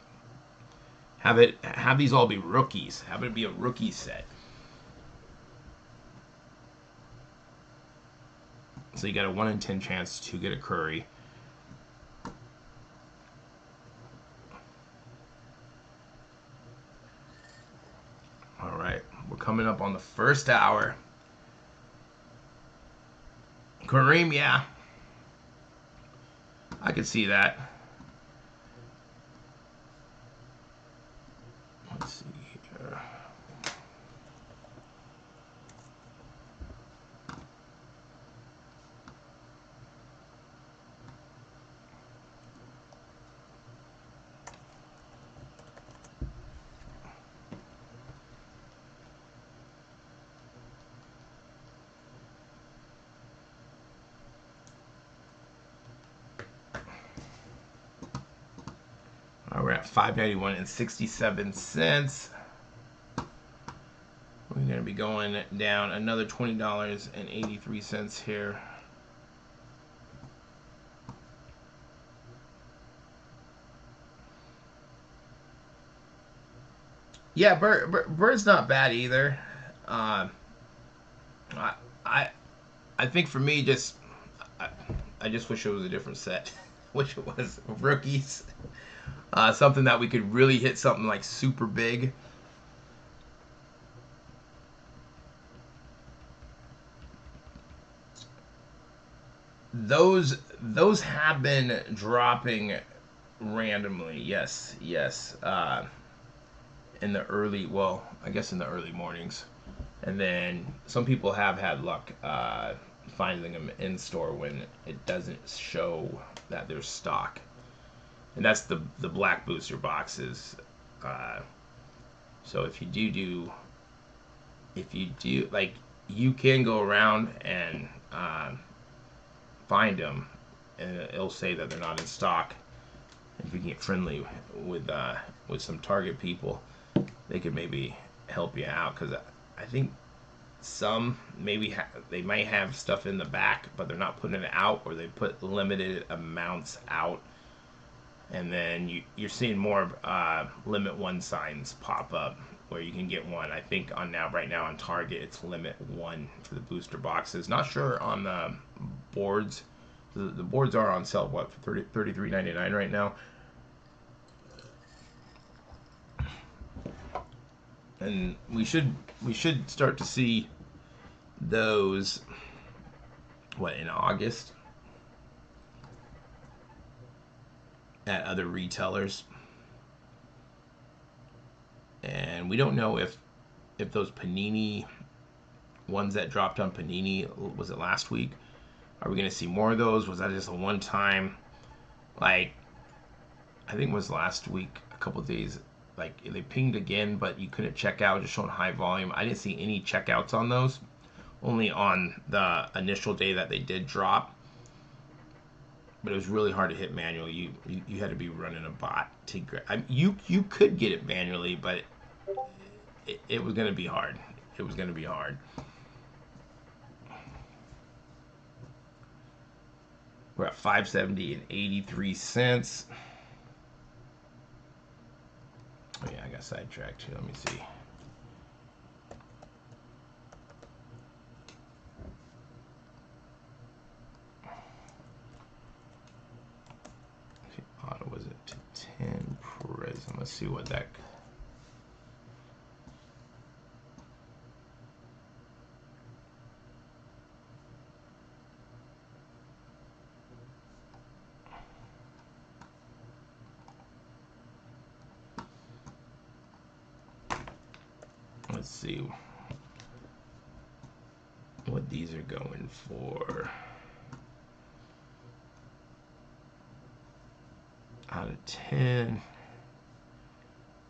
have these all be rookies. Have it be a rookie set. So you got a 1 in 10 chance to get a Curry. All right, we're coming up on the first hour. Kareem, yeah, I could see that. Let's see here. $5.91.67. We're going to be going down another $20.83 here. Yeah, Bird's not bad either. I think for me, I just wish it was a different set. Wish it was rookies. Something that we could really hit something like super big. Those have been dropping randomly. Yes. In the early, well, I guess in the early mornings. And then some people have had luck finding them in store when it doesn't show that there's stock. And that's the black booster boxes. So if you do, like, you can go around and find them, and it'll say that they're not in stock. If you get friendly with some Target people, they could maybe help you out, because I think some maybe they might have stuff in the back, but they're not putting it out, or they put limited amounts out, and then you're seeing more limit one signs pop up where you can get one. I think right now on Target it's limit one for the booster boxes. Not sure on the boards. The boards are on sale, what, for $33.99 right now. And we should start to see those, what, in August at other retailers. And we don't know if those Panini ones that dropped on Panini, was it last week? Are we going to see more of those? Was that just a one-time? Like, I think it was last week, a couple of days, like they pinged again, but you couldn't check out, just showing high volume. I didn't see any checkouts on those, only on the initial day that they did drop. But it was really hard to hit manually. You had to be running a bot to you could get it manually, but it was going to be hard. It was going to be hard. We're at $5.70.83. Oh yeah, I got sidetracked here. Let me see. Auto was it to 10 Prizm. Let's see what that. Let's see what these are going for. Out of 10.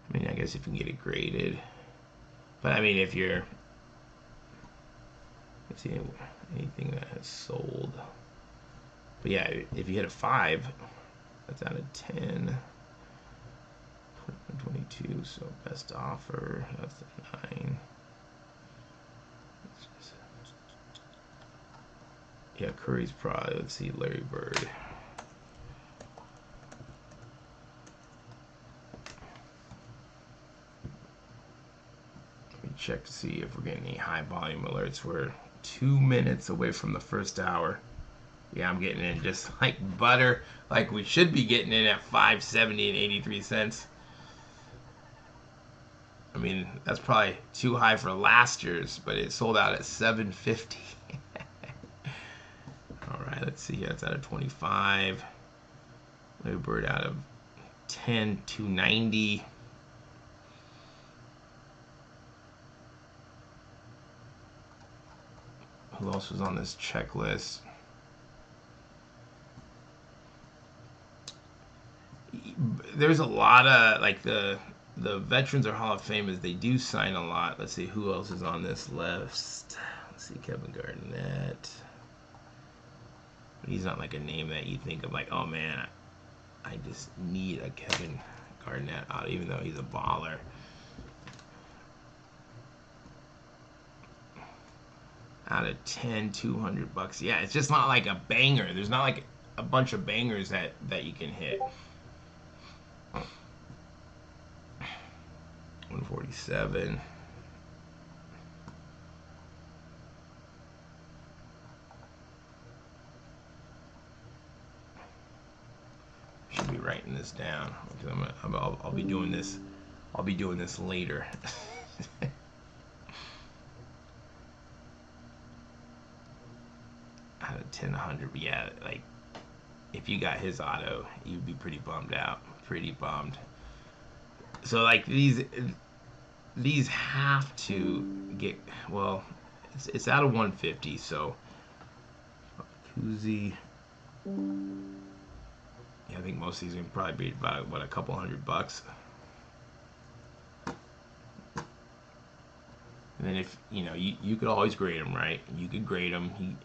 I mean, I guess if you can get it graded. But I mean, if you're, let's see, anything that has sold. But yeah, if you hit a 5, that's out of 10. 22, so best offer, that's the 9. Yeah, Curry's probably, let's see, Larry Bird. Let me check to see if we're getting any high volume alerts. We're 2 minutes away from the first hour. Yeah, I'm getting in just like butter, like we should be getting in at $5.70.83. I mean, that's probably too high for last year's, but it sold out at $7.50. All right, let's see. That's out of 25. Larry Bird out of 10, $2.90. Who else was on this checklist? There's a lot of, like, the veterans or Hall of Famers, they do sign a lot. Let's see who else is on this list. Let's see, Kevin Garnett. He's not like a name that you think of like, oh man, I just need a Kevin Arnett auto, even though he's a baller. Out of 10, $200. Yeah, it's just not like a banger. There's not like a bunch of bangers that you can hit. 147. Should be writing this down because I'll be doing this. I'll be doing this later. Out of 10, 100. But yeah, like if you got his auto, you'd be pretty bummed out. Pretty bummed. So like these have to get, well, it's out of 150. So Kuzi. Yeah, I think most of these would probably be about what, a couple $100. And then if you could always grade them, right? You could grade them.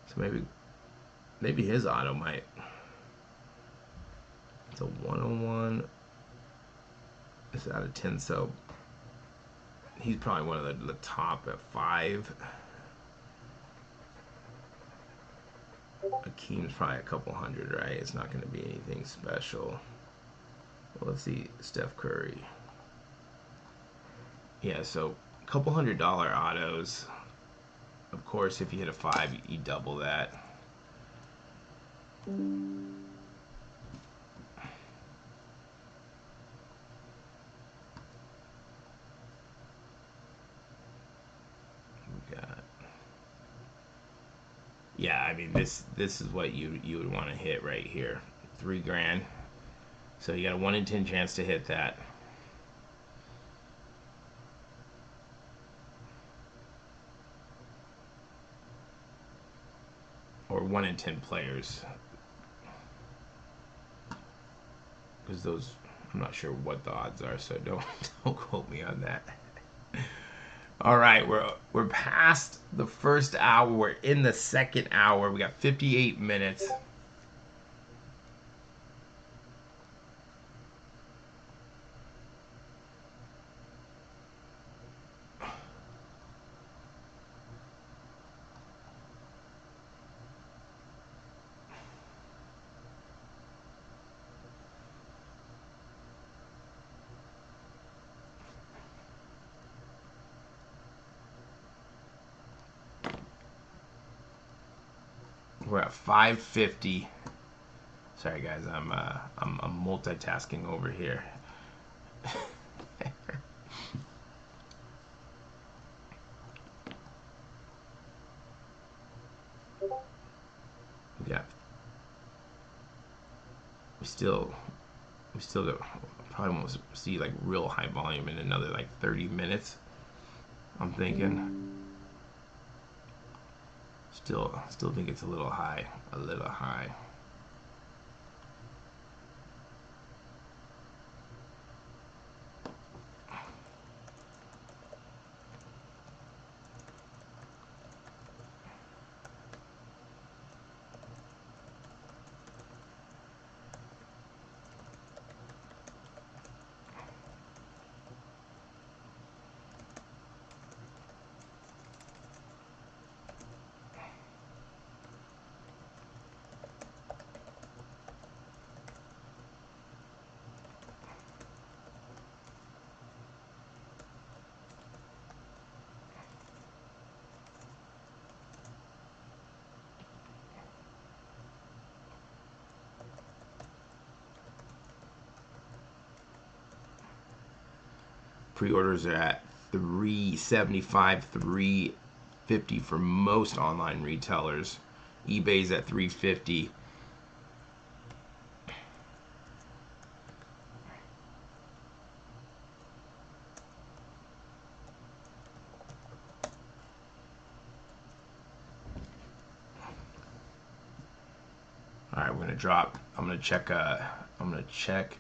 So maybe his auto might. It's a 101. It's out of 10, so he's probably one of the top at 5. Akeem's probably a couple hundred, right? It's not going to be anything special. Well, let's see, Steph Curry. Yeah, so a couple $100 autos. Of course, if you hit a 5, you double that. We got, yeah, I mean this is what you would want to hit right here. $3 grand. So you got a 1 in 10 chance to hit that. Or 1 in 10 players. Because those, I'm not sure what the odds are, so don't quote me on that. All right, we're past the first hour. We're in the second hour. We got 58 minutes. We're at 550. Sorry guys, I'm multitasking over here. Yeah. We still probably won't see like real high volume in another like 30 minutes. I'm thinking. Still think it's a little high. A little high. Pre-orders are at $375, $350 for most online retailers. eBay's at $350. All right, we're gonna drop. I'm gonna check. I'm gonna check.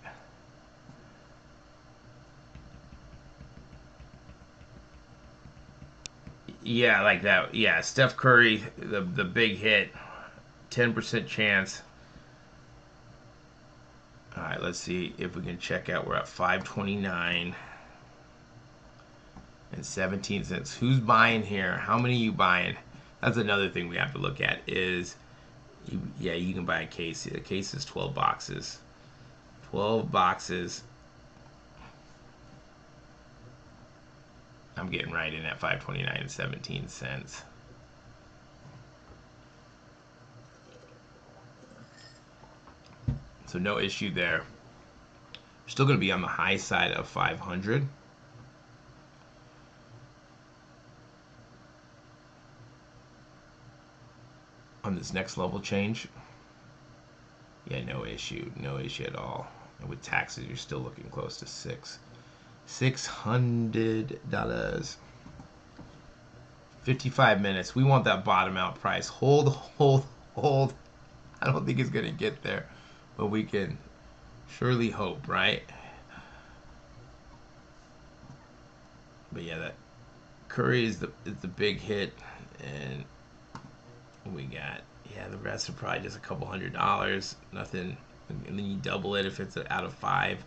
Yeah, like that. Yeah, Steph Curry, the big hit, 10% chance. All right, let's see if we can check out. We're at 529 and 17 cents. Who's buying here? How many are you buying? That's another thing we have to look at is, yeah, you can buy a case. The case is 12 boxes. 12 boxes. I'm getting right in at 529 and 17 cents. So no issue there. Still going to be on the high side of 500. On this next level change. Yeah, no issue at all. And with taxes, you're still looking close to $600. 55 minutes. We want that bottom out price. Hold. I don't think it's gonna get there, but we can surely hope, right? But yeah, that Curry is the big hit, and we got, yeah, the rest are probably just a couple $100. Nothing, and then you double it if it's out of 5.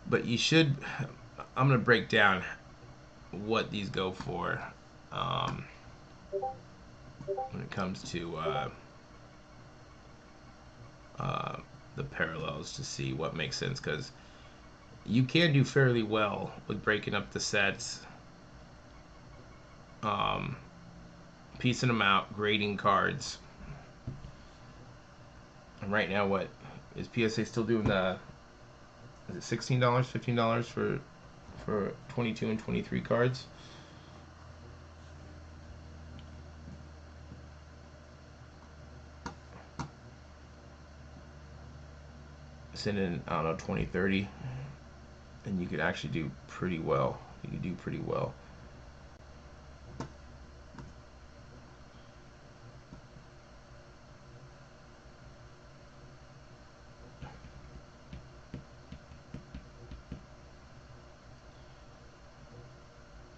But you should. I'm gonna break down what these go for when it comes to the parallels to see what makes sense, because you can do fairly well with breaking up the sets, piecing them out, grading cards. And right now, what is PSA still doing? Is it $16, $15 for 22 and 23 cards? Send in, I don't know, 20, 30, and you could actually do pretty well. You could do pretty well.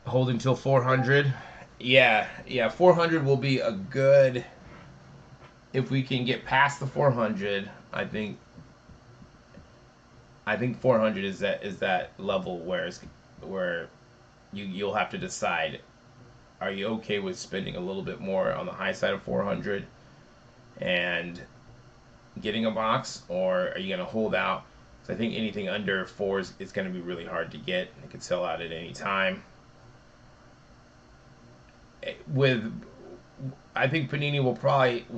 Hold until 400. Yeah, 400 will be a good. If we can get past the 400, I think 400 is that level where you'll have to decide, are you okay with spending a little bit more on the high side of 400 and getting a box, or are you going to hold out? So I think anything under 4 is going to be really hard to get. It could sell out at any time. I think Panini will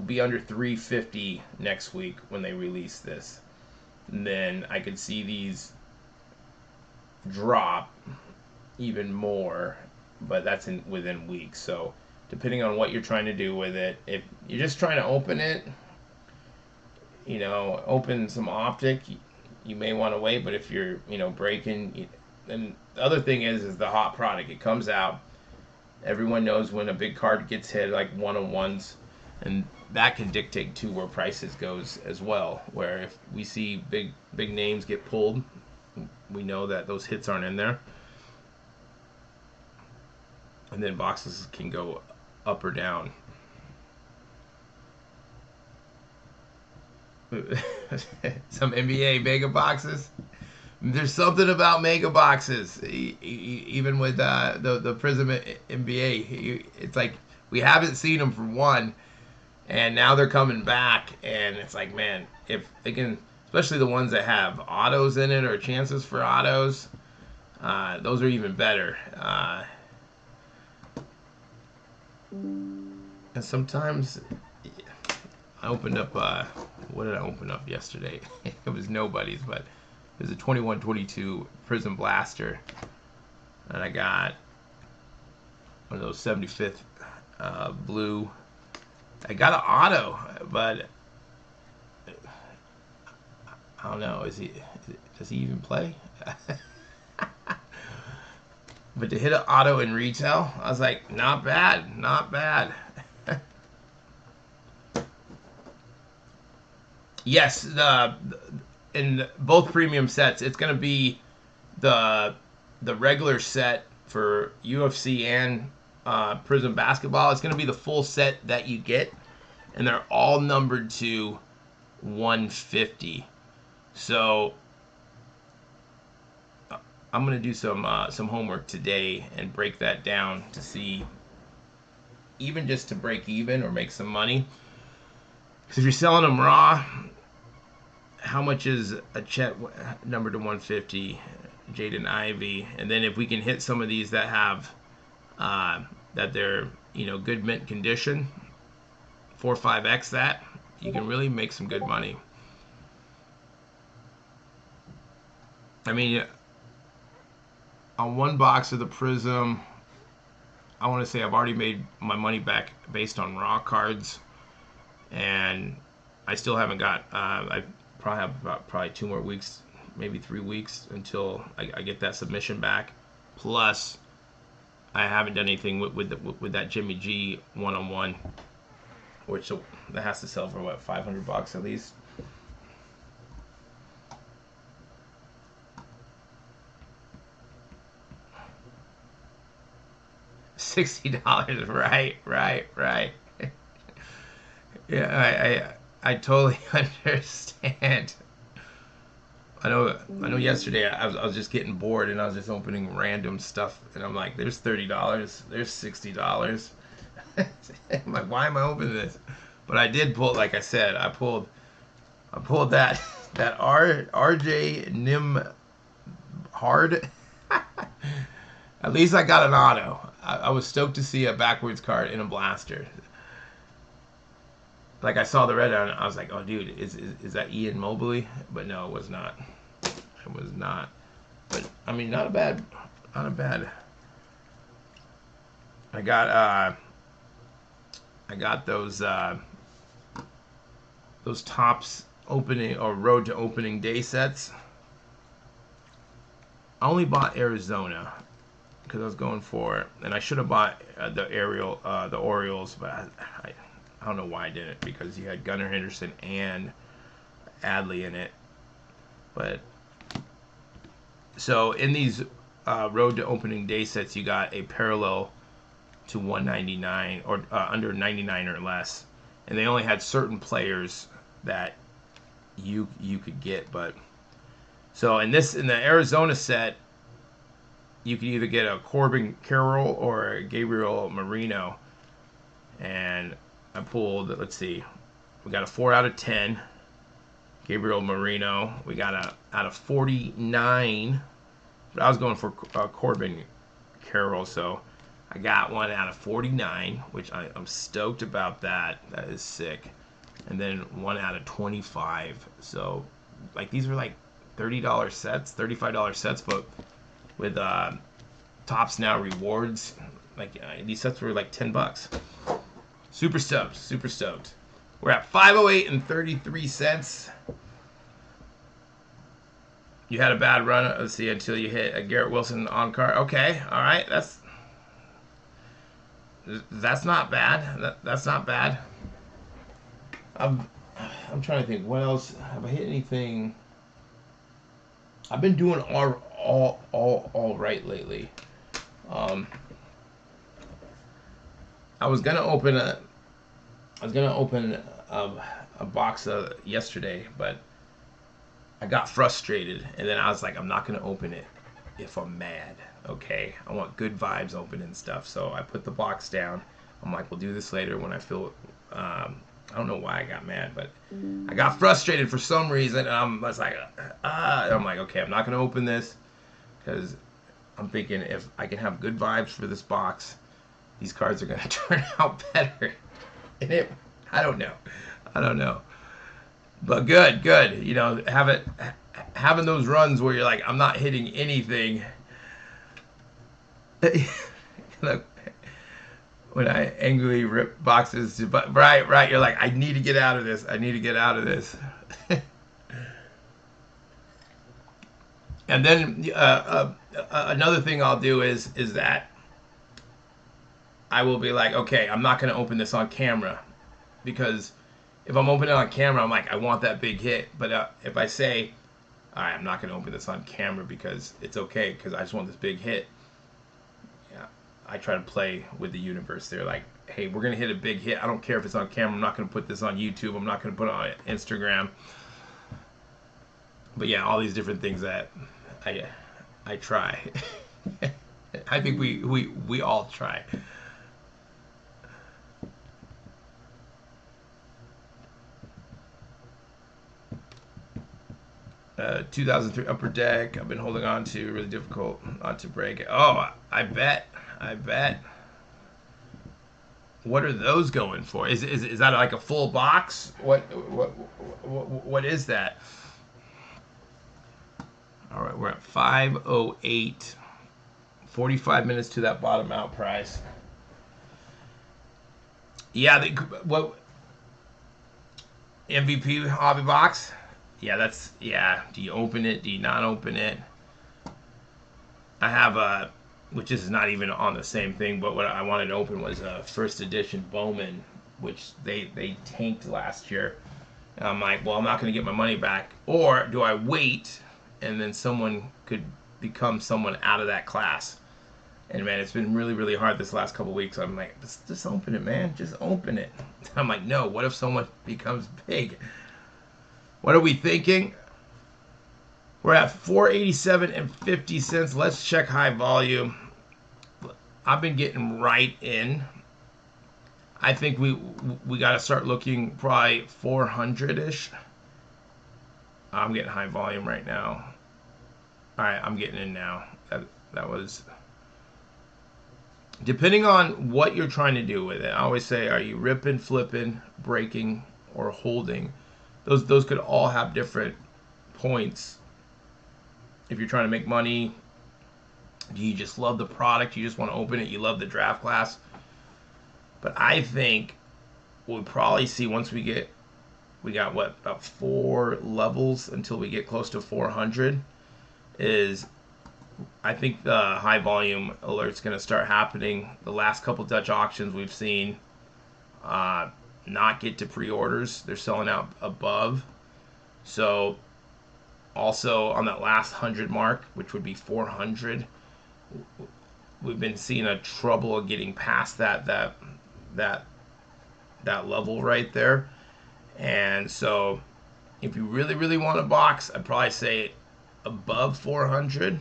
be under 350 next week when they release this. And then I could see these drop even more, but that's within weeks. So depending on what you're trying to do with it, if you're just trying to open it, open some Optic, you may want to wait. But if you're breaking, and the other thing is the hot product. It comes out. Everyone knows when a big card gets hit, like one-on-ones, and that can dictate to where prices goes as well. Where if we see big names get pulled, we know that those hits aren't in there, and then boxes can go up or down. Some NBA mega boxes. There's something about mega boxes, even with the Prizm NBA. It's like we haven't seen them for one, and now they're coming back, and it's like, man, if they can, especially the ones that have autos in it or chances for autos, those are even better. And sometimes I opened up. What did I open up yesterday? It was nobody's, but it was a 21-22 Prizm Blaster, and I got one of those 75th blue. I got an auto, but I don't know. Does he even play? But to hit an auto in retail, I was like, not bad. Yes, in both premium sets, it's going to be the regular set for UFC and Prizm basketball. It's going to be the full set that you get, and they're all numbered to 150. So I'm going to do some homework today and break that down to see, even just to break even or make some money. Because if you're selling them raw, how much is a Chet number to 150, Jaden Ivey, and then if we can hit some of these that have that they're good mint condition, 4 or 5x that, you can really make some good money. I mean, on one box of the Prizm, I want to say I've already made my money back based on raw cards, and I still haven't got. I probably have about 2 more weeks, maybe 3 weeks until I get that submission back. Plus, I haven't done anything with that Jimmy G one-on-one, which that has to sell for what, $500 at least. $60, right. Yeah, I totally understand. I know. Yesterday I was just getting bored and I was just opening random stuff, and I'm like, "There's $30, there's $60." I'm like, "Why am I opening this?" But I did pull, like I said, I pulled that RJ Nim hard. At least I got an auto. I was stoked to see a backwards card in a blaster. Like, I saw the red on it, I was like, "Oh, dude, is that Ian Mobley?" But no, it was not. It was not. But I mean, not a bad. I got those Tops opening or road to opening day sets. I only bought Arizona because I was going for, and I should have bought the Orioles, but I don't know why I didn't, because you had Gunnar Henderson and Adley in it. But so in these road to opening day sets, you got a parallel to 199 or under 99 or less, and they only had certain players that you could get. But so in the Arizona set, you could either get a Corbin Carroll or a Gabriel Marino, and I pulled, let's see, we got a 4 out of 10 Gabriel Marino. We got a out of 49, but I was going for Corbin Carroll, so I got 1 out of 49, which I'm stoked about that. That is sick. And then 1 out of 25. So, like, these were like $30 sets, $35 sets, but with Tops Now rewards, like these sets were like $10. Super stoked. We're at 508 and 33 cents. You had a bad run, let's see, until you hit a Garrett Wilson on card. Okay, all right, that's not bad. That's not bad. I'm trying to think, what else have I hit anything? I've been doing all right lately. I was gonna open a box yesterday, but I got frustrated, and then I was like, I'm not gonna open it if I'm mad. Okay, I want good vibes opening stuff, so I put the box down. I'm like, we'll do this later when I feel. I don't know why I got mad, but I got frustrated for some reason, and I was like, I'm like, okay, I'm not gonna open this because I'm thinking if I can have good vibes for this box, these cards are gonna turn out better. And I don't know. But good. You know, having those runs where you're like, I'm not hitting anything. Look, when I angrily rip boxes, but right, you're like, I need to get out of this. And then another thing I'll do is that I will be like, okay, I'm not going to open this on camera because if I'm opening it on camera, I'm like, I want that big hit. But if I say, all right, I'm not going to open this on camera because it's okay, because I just want this big hit. Yeah, I try to play with the universe. They're like, hey, we're going to hit a big hit. I don't care if it's on camera. I'm not going to put this on YouTube. I'm not going to put it on Instagram. But yeah, all these different things that I try. I think we all try. 2003 Upper Deck. I've been holding on to. Really difficult not to break it. Oh, I bet. What are those going for? Is that like a full box? What is that? All right, we're at 508. 45 minutes to that bottom out price. Yeah, what MVP hobby box? Yeah, do you open it? Do you not open it? I have a, which is not even on the same thing, but what I wanted to open was a first edition Bowman, which they tanked last year. And I'm like, well, I'm not going to get my money back. Or do I wait and then someone could become someone out of that class? And man, it's been really, really hard this last couple weeks. I'm like, just open it, man. Just open it. I'm like, no, what if someone becomes big? What are we thinking? We're at 487 and 50 cents. Let's check high volume. I've been getting right in. I think we got to start looking probably 400-ish. I'm getting high volume right now. All right, I'm getting in now. That was... Depending on what you're trying to do with it. I always say, are you ripping, flipping, breaking, or holding? Those could all have different points. If you're trying to make money, do you just love the product? You just want to open it? You love the draft class? But I think we'll probably see once we got what, about 4 levels until we get close to 400, is I think the high volume alert's going to start happening. The last couple Dutch auctions we've seen not get to pre-orders. They're selling out above. So also on that last 100 mark, which would be 400, we've been seeing a trouble of getting past that level right there. And so if you really, really want a box, I'd probably say above 400,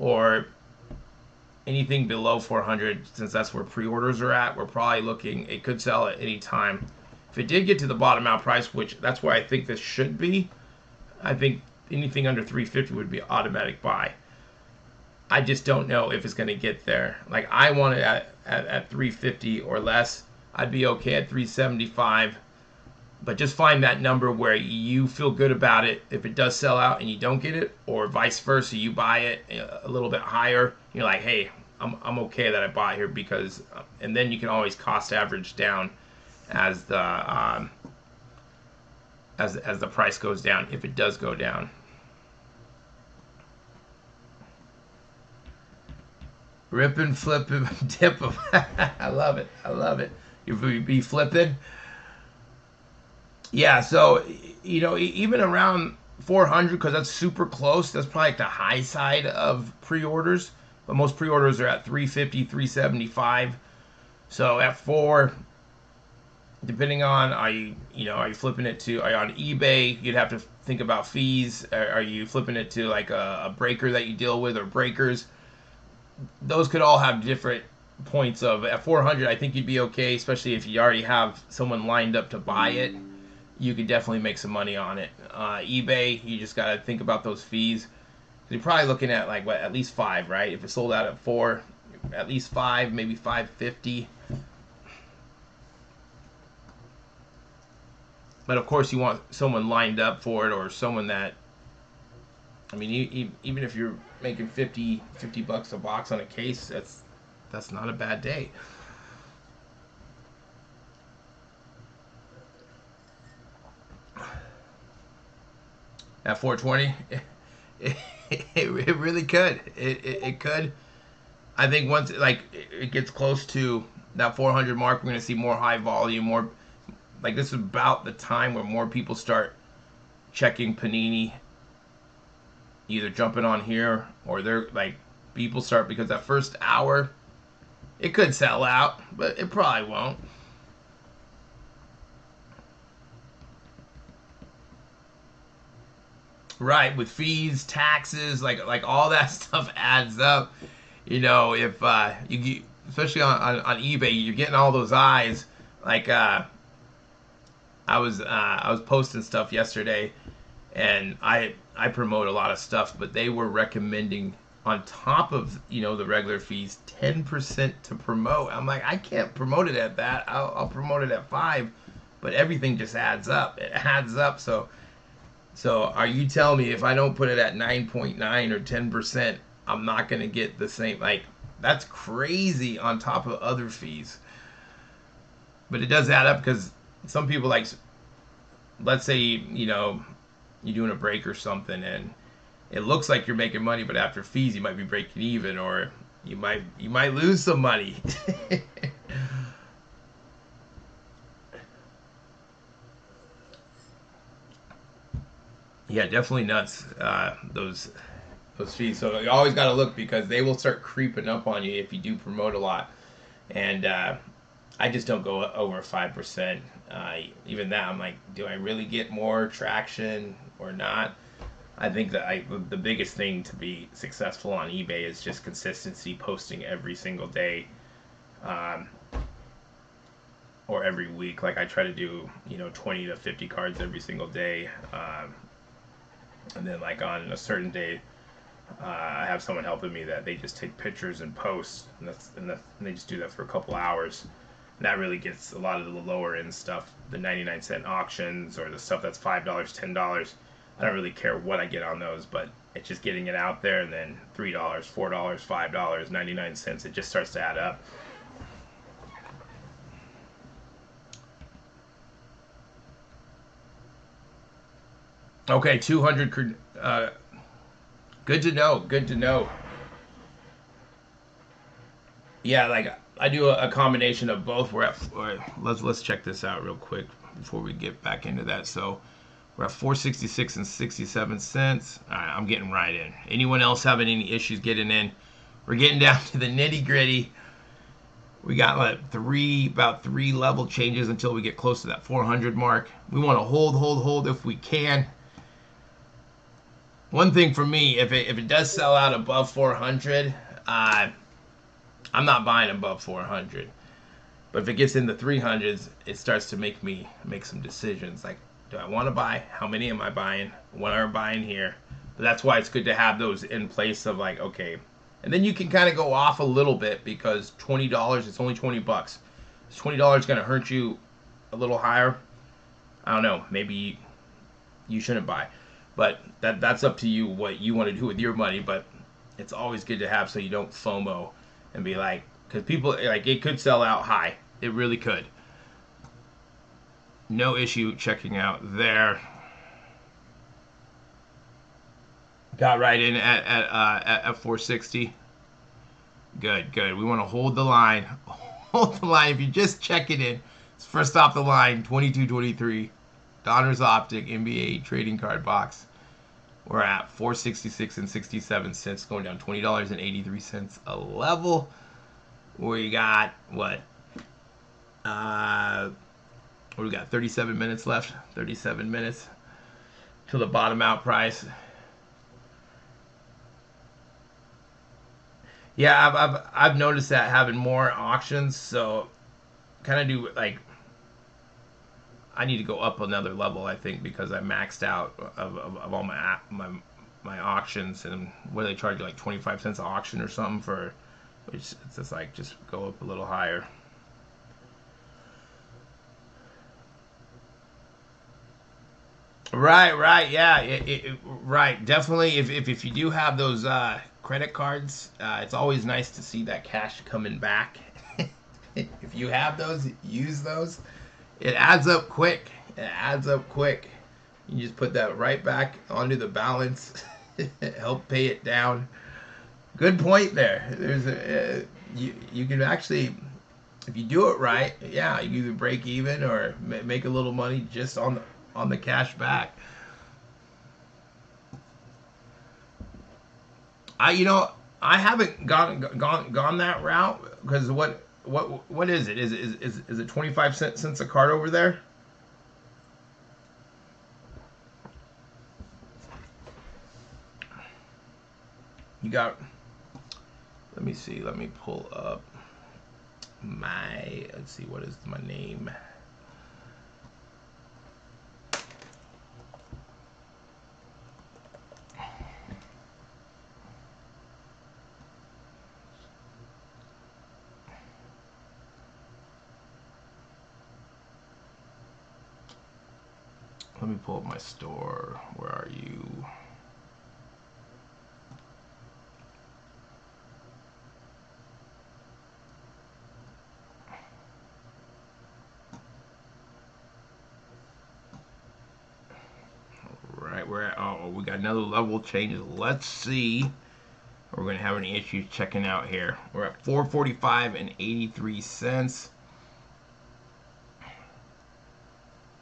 or anything below 400, since that's where pre-orders are at. We're probably looking, it could sell at any time. If it did get to the bottom out price, which that's where I think this should be, I think anything under 350 would be automatic buy. I just don't know if it's going to get there. Like, I want it at 350 or less. I'd be okay at 375. But just find that number where you feel good about it. If it does sell out and you don't get it, or vice versa, you buy it a little bit higher, you're like, hey, I'm okay that I bought here, because, and then you can always cost average down as the as the price goes down, if it does go down. Rip and flip and dip them. I love it. I love it. You be flipping. Yeah, so, you know, even around 400, because that's super close, that's probably like the high side of pre-orders. But most pre-orders are at 350, 375. So at 4, depending on, are you flipping it to, are you on eBay? You'd have to think about fees. Are you flipping it to like a breaker that you deal with, or breakers? Those could all have different points of, at 400, I think you'd be okay, especially if you already have someone lined up to buy it. You could definitely make some money on it. eBay, you just got to think about those fees. You're probably looking at like, what, at least 5, right? If it sold out at 4, at least 5, maybe 550. But of course, you want someone lined up for it, or someone that, I mean, even if you're making 50 bucks a box on a case, that's not a bad day. At 420, it really could. It could. I think once it gets close to that 400 mark, we're going to see more high volume, like this is about the time where more people start checking Panini, either jumping on here or they're like people start, because that first hour it could sell out, but it probably won't. Right, with fees, taxes, like all that stuff adds up. You know, if you especially on eBay, you're getting all those eyes. Like I was posting stuff yesterday, and I promote a lot of stuff, but they were recommending on top of the regular fees 10% to promote. I'm like, I can't promote it at that. I'll promote it at 5, but everything just adds up. It adds up. So are you telling me if I don't put it at 9.9 or 10%, I'm not going to get the same? Like, that's crazy on top of other fees. But it does add up, because some people, like, let's say, you're doing a break or something and it looks like you're making money, but after fees you might be breaking even, or you might lose some money. Yeah, definitely nuts. Those fees. So you always got to look, because they will start creeping up on you if you do promote a lot. And I just don't go over 5%. Even that, I'm like, do I really get more traction or not? I think that the biggest thing to be successful on eBay is just consistency, posting every single day, or every week. Like I try to do, 20 to 50 cards every single day. And then like on a certain day, I have someone helping me that they just take pictures and post, and they just do that for a couple hours. And that really gets a lot of the lower end stuff, the 99-cent auctions, or the stuff that's $5, $10. I don't really care what I get on those, but it's just getting it out there. And then $3, $4, $5, 99 cents, it just starts to add up. Okay, 200. Good to know. Good to know. Yeah, like I do a combination of both. Let's check this out real quick before we get back into that. So we're at 466 and 67 cents. All right, I'm getting right in. Anyone else having any issues getting in? We're getting down to the nitty gritty. We got about three level changes until we get close to that 400 mark. We want to hold if we can. One thing for me, if it does sell out above 400, I'm not buying above 400. But if it gets in the 300s, it starts to make me make some decisions. Like, do I want to buy? How many am I buying? What am I buying here? But that's why it's good to have those in place of like, okay. And then you can kind of go off a little bit, because $20, it's only 20 bucks. Is $20 going to hurt you a little higher? I don't know. Maybe you shouldn't buy. But that's up to you, what you want to do with your money. But it's always good to have, so you don't FOMO and be like, because people, like, it could sell out high. It really could. No issue checking out there. Got right in at 460. Good. We want to hold the line. Hold the line. If you just check it in, it's first off the line, 2223. Donruss Optic NBA trading card box. We're at 466 and 67 cents, going down $20.83 a level. We got what we got 37 minutes left. 37 minutes till the bottom out price. Yeah, I've noticed that having more auctions, so kind of do like, I need to go up another level, I think, because I maxed out of all my auctions. And what do they charge you, like 25 cents an auction or something for, which it's just like, just go up a little higher. Right, yeah, right. Definitely, if you do have those credit cards, it's always nice to see that cash coming back. If you have those, use those. It adds up quick. You just put that right back onto the balance. Help pay it down. Good point there. You can actually, If you do it right, yeah, you either break even or make a little money just on the cash back. I haven't gone that route because what is it? Is it 25 cents a card over there? You got. Let me see. Let me pull up my. Let's see. What is my name? Let me pull up my store. Where are you? Right, we're at. Oh, we got another level change. Let's see. We're going to have any issues checking out here. We're at 445 and 83 cents.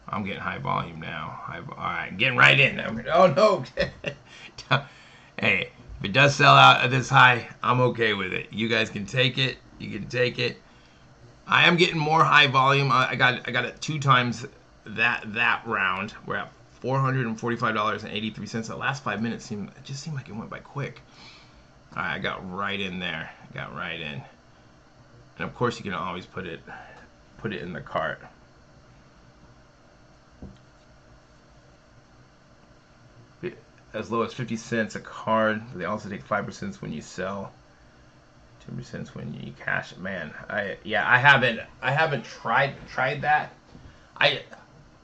I'm getting high volume now. All right, getting right in. Oh no! Hey, if it does sell out at this high, I'm okay with it. You guys can take it. You can take it. I am getting more high volume. I got it 2 times that round. We're at $445.83. The last 5 minutes just seemed like it went by quick. All right, I got right in there. Got right in. And of course, you can always put it in the cart. As low as 50 cents a card. They also take 5% when you sell. 10% when you cash it. Man, I haven't tried that.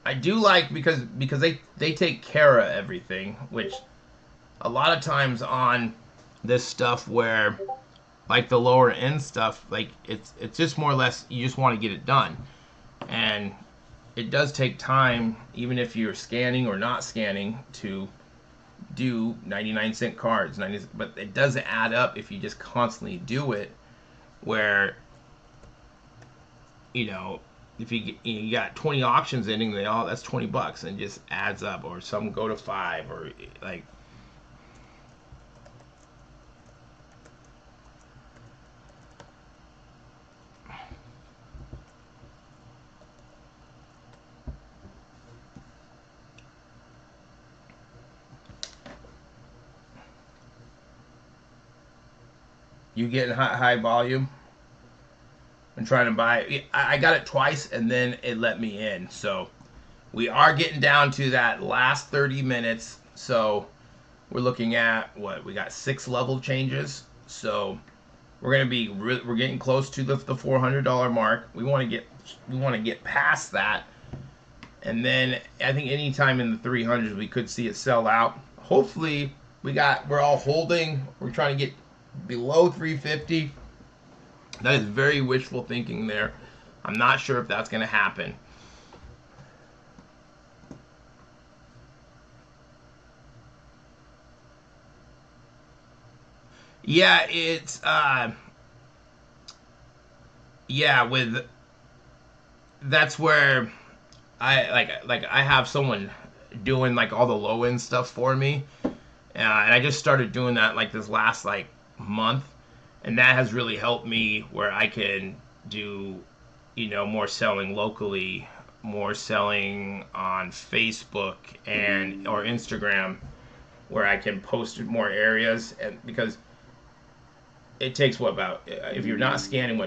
I do like because they take care of everything, which a lot of times on this stuff where like the lower end stuff, like it's just more or less you just want to get it done, and it does take time, even if you're scanning or not scanning, to do 99-cent cards. But it doesn't add up if you just constantly do it. Where if you got 20 auctions ending, that's $20 and just adds up, or some go to 5, or like. You getting high volume? I'm trying to buy. I got it twice and then it let me in. So we are getting down to that last 30 minutes. So we're looking at what we got 6 level changes. So we're getting close to the $400 mark. We want to get past that, and then I think anytime in the 300s we could see it sell out. Hopefully we're all holding. We're trying to get below 350. That is very wishful thinking there. I'm not sure if that's going to happen. Yeah, it's that's where I have someone doing like all the low end stuff for me, and I just started doing that like this last like month, and that has really helped me where I can do more selling locally, more selling on Facebook and or Instagram, where I can post more areas, and because it takes if you're not scanning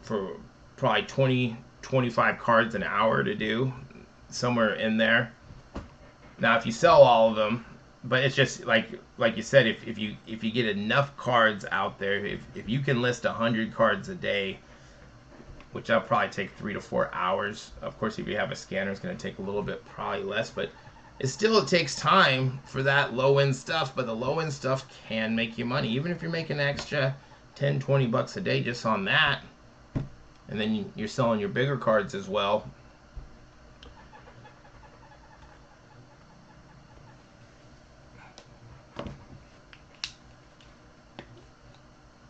for probably 20-25 cards an hour to do, somewhere in there. Now if you sell all of them, but it's just like you said, if you get enough cards out there, if you can list 100 cards a day, which that'll probably take 3 to 4 hours. Of course, if you have a scanner, it's going to take a little bit, probably less, but it takes time for that low end stuff. But the low end stuff can make you money, even if you're making an extra $10-20 a day just on that, and then you're selling your bigger cards as well.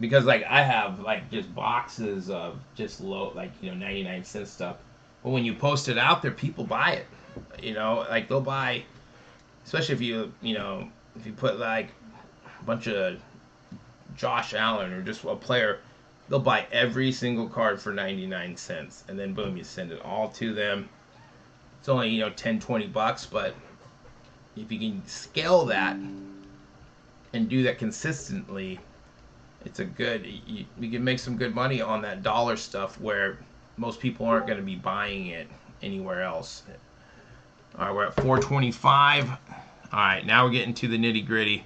because like I have like just boxes of just low, like, 99-cent stuff. But when you post it out there, people buy it. Like they'll buy, especially if you put like a bunch of Josh Allen or just a player, they'll buy every single card for 99 cents, and then boom, you send it all to them. It's only 10, $20, but if you can scale that and do that consistently, it's a good, you can make some good money on that dollar stuff where most people aren't going to be buying it anywhere else. All right, we're at 425. All right, now we're getting to the nitty gritty.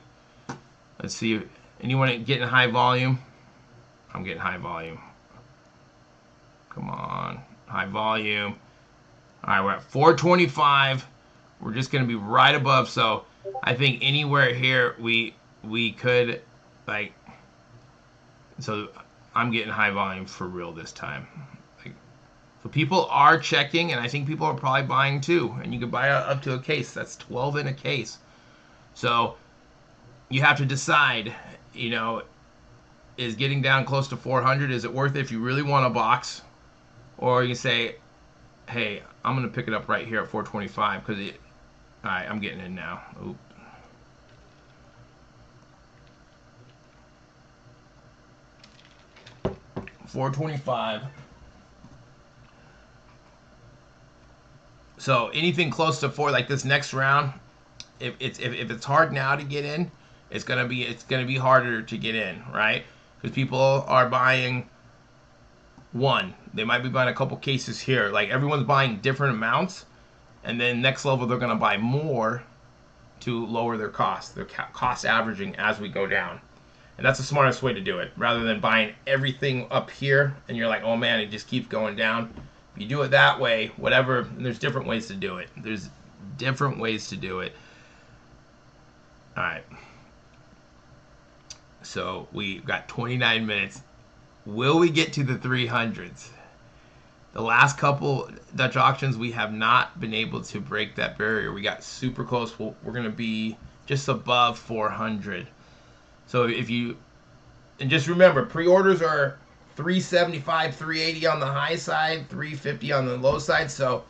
Let's see, anyone getting high volume? I'm getting high volume. Come on, high volume. All right, we're at 425. We're just going to be right above, so I think anywhere here we could, like, so I'm getting high volume for real this time. So people are checking, and I think people are probably buying too. And you can buy up to a case. That's 12 in a case. So you have to decide, is getting down close to 400, is it worth it if you really want a box? Or you say, hey, I'm going to pick it up right here at 425 because all right, I'm getting in now. Oop. $425. So anything close to 4, like this next round, if it's hard now to get in, it's gonna be harder to get in, right? Because people are buying one. They might be buying a couple cases here. Like everyone's buying different amounts, and then next level they're gonna buy more to lower their cost. Their cost averaging as we go down. And that's the smartest way to do it, rather than buying everything up here and you're like, oh man, it just keeps going down. If you do it that way, whatever, and there's different ways to do it. There's different ways to do it. All right. So we've got 29 minutes. Will we get to the 300s? The last couple Dutch auctions, we have not been able to break that barrier. We got super close. We're going to be just above 400. So if you, and just remember, pre-orders are $375, $380 on the high side, $350 on the low side. So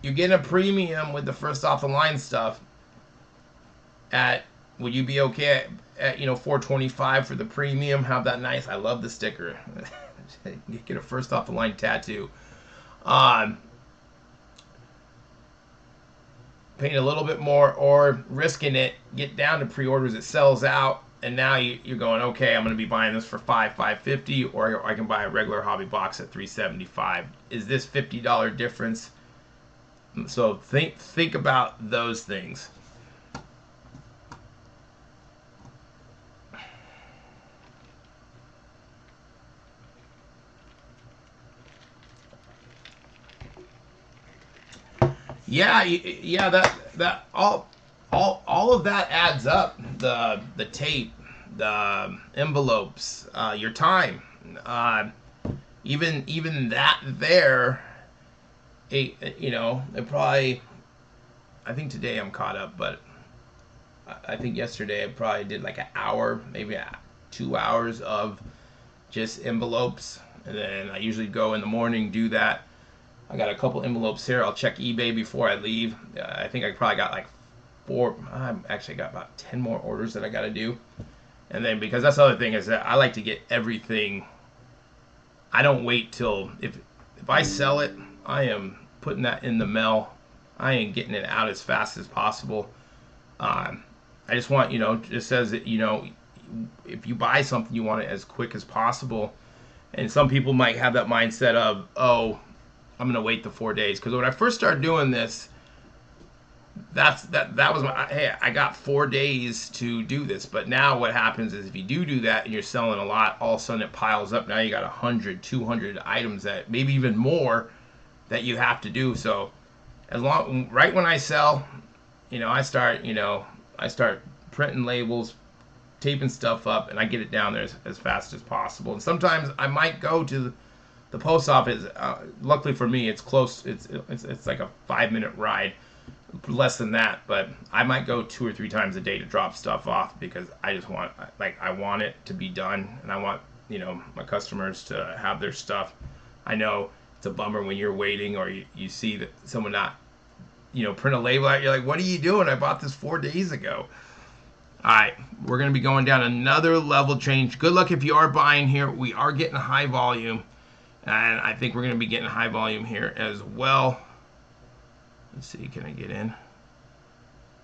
you're getting a premium with the first off the line stuff. Would you be okay at $425 for the premium? Have that nice. I love the sticker. Get a first off the line tattoo. Paying a little bit more or risking it, get down to pre-orders, it sells out, and now you're going, okay, I'm going to be buying this for $550, or I can buy a regular hobby box at $375. Is this $50 difference? So think about those things. Yeah, that all of that adds up. The tape, the envelopes, your time, even that there. It probably. I think today I'm caught up, but I think yesterday I probably did like an hour, maybe 2 hours of just envelopes, and then I usually go in the morning, do that. I got a couple envelopes here. I'll check eBay before I leave. I think I probably got like 4. I've actually got about 10 more orders that I got to do. And then because that's the other thing is that I like to get everything. I don't wait till if I sell it, I am putting that in the mail. I ain't getting it out as fast as possible. I just want just says that if you buy something, you want it as quick as possible. And some people might have that mindset of, oh, I'm gonna wait the 4 days, because when I first started doing this, that was my, hey, I got 4 days to do this. But now what happens is if you do that and you're selling a lot, all of a sudden it piles up. Now you got 100, 200 items, that maybe even more, that you have to do. So right when I sell, I start printing labels, taping stuff up, and I get it down there as fast as possible. And sometimes I might go to the post office. Luckily for me, it's close. It's like a 5-minute ride. less than that, but I might go 2 or 3 times a day to drop stuff off because I just want, like, I want it to be done, and I want, you know, my customers to have their stuff. I know it's a bummer when you're waiting or you see that someone not, you know, print a label out. You're like, what are you doing? I bought this 4 days ago. All right, we're going to be going down another level change. Good luck if you are buying here. We are getting high volume, and I think we're going to be getting high volume here as well. Let's see, can I get in?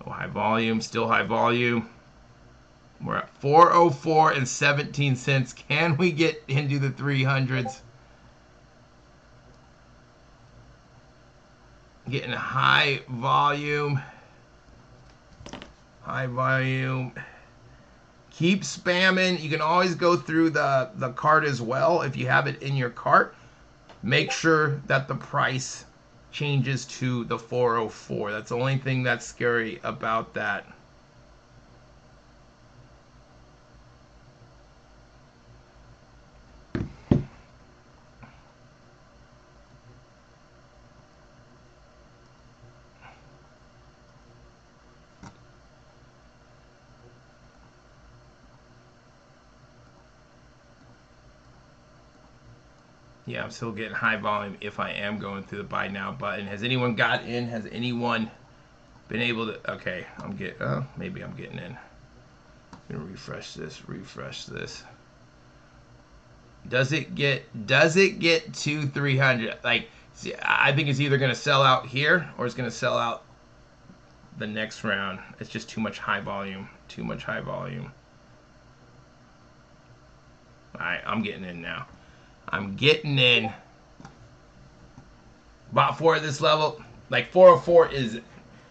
Oh, high volume, still high volume. We're at 404 and 17 cents. Can we get into the 300s? Getting high volume. High volume. Keep spamming. You can always go through the cart as well if you have it in your cart. Make sure that the price changes to the 404. That's the only thing that's scary about that. Yeah, I'm still getting high volume if I am going through the buy now button. Has anyone got in? Has anyone been able to? Okay, maybe I'm getting in. I'm gonna refresh this. Does it get to 300? Like, see, I think it's either gonna sell out here or it's gonna sell out the next round. It's just too much high volume. Too much high volume. All right, I'm getting in now. I'm getting in. Bought 4 at this level. Like 404 is,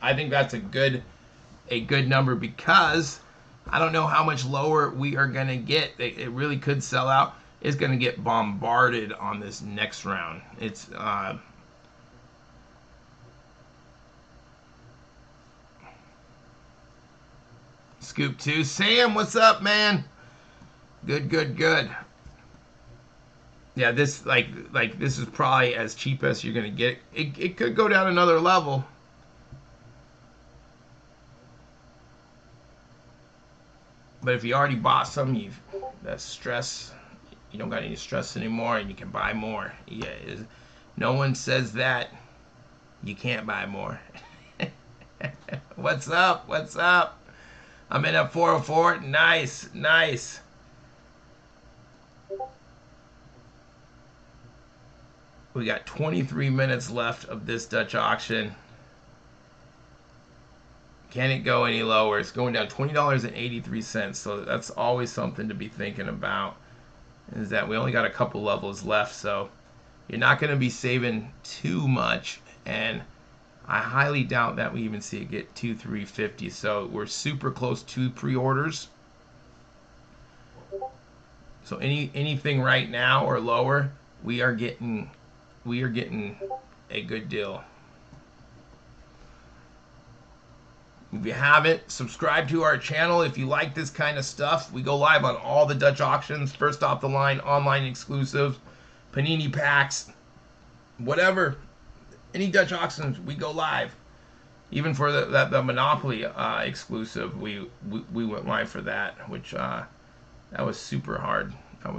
I think that's a good number because I don't know how much lower we are going to get. It really could sell out. It's going to get bombarded on this next round. It's Scoop 2. Sam, what's up, man? Good. Yeah, this like this is probably as cheap as you're gonna get. It could go down another level. But if you already bought some, that's stress. You don't got any stress anymore, and you can buy more. Yeah, no one says that you can't buy more. What's up? I'm in at 404. Nice. We got 23 minutes left of this Dutch auction. Can it go any lower? It's going down $20.83. So that's always something to be thinking about. Is that we only got a couple levels left, so you're not going to be saving too much. And I highly doubt that we even see it get to 350. So we're super close to pre-orders. So anything right now or lower, we are getting a good deal. If you haven't, subscribe to our channel if you like this kind of stuff. We go live on all the Dutch auctions, first off the line, online exclusives, Panini packs, whatever. Any Dutch auctions, we go live. Even for the Monopoly exclusive, we went live for that, which that was super hard. To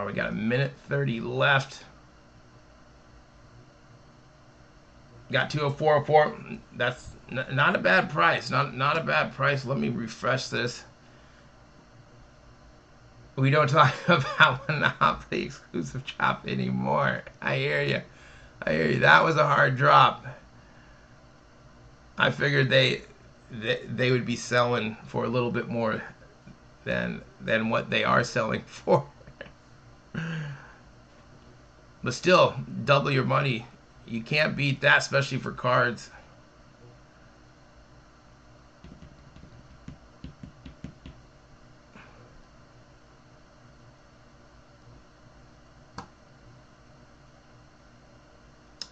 we got a minute 30 left. Got 204.04. That's not a bad price. Not a bad price. Let me refresh this. We don't talk about Monopoly exclusive chop anymore. I hear you. That was a hard drop. I figured they would be selling for a little bit more than what they are selling for. But still, double your money. You can't beat that, especially for cards.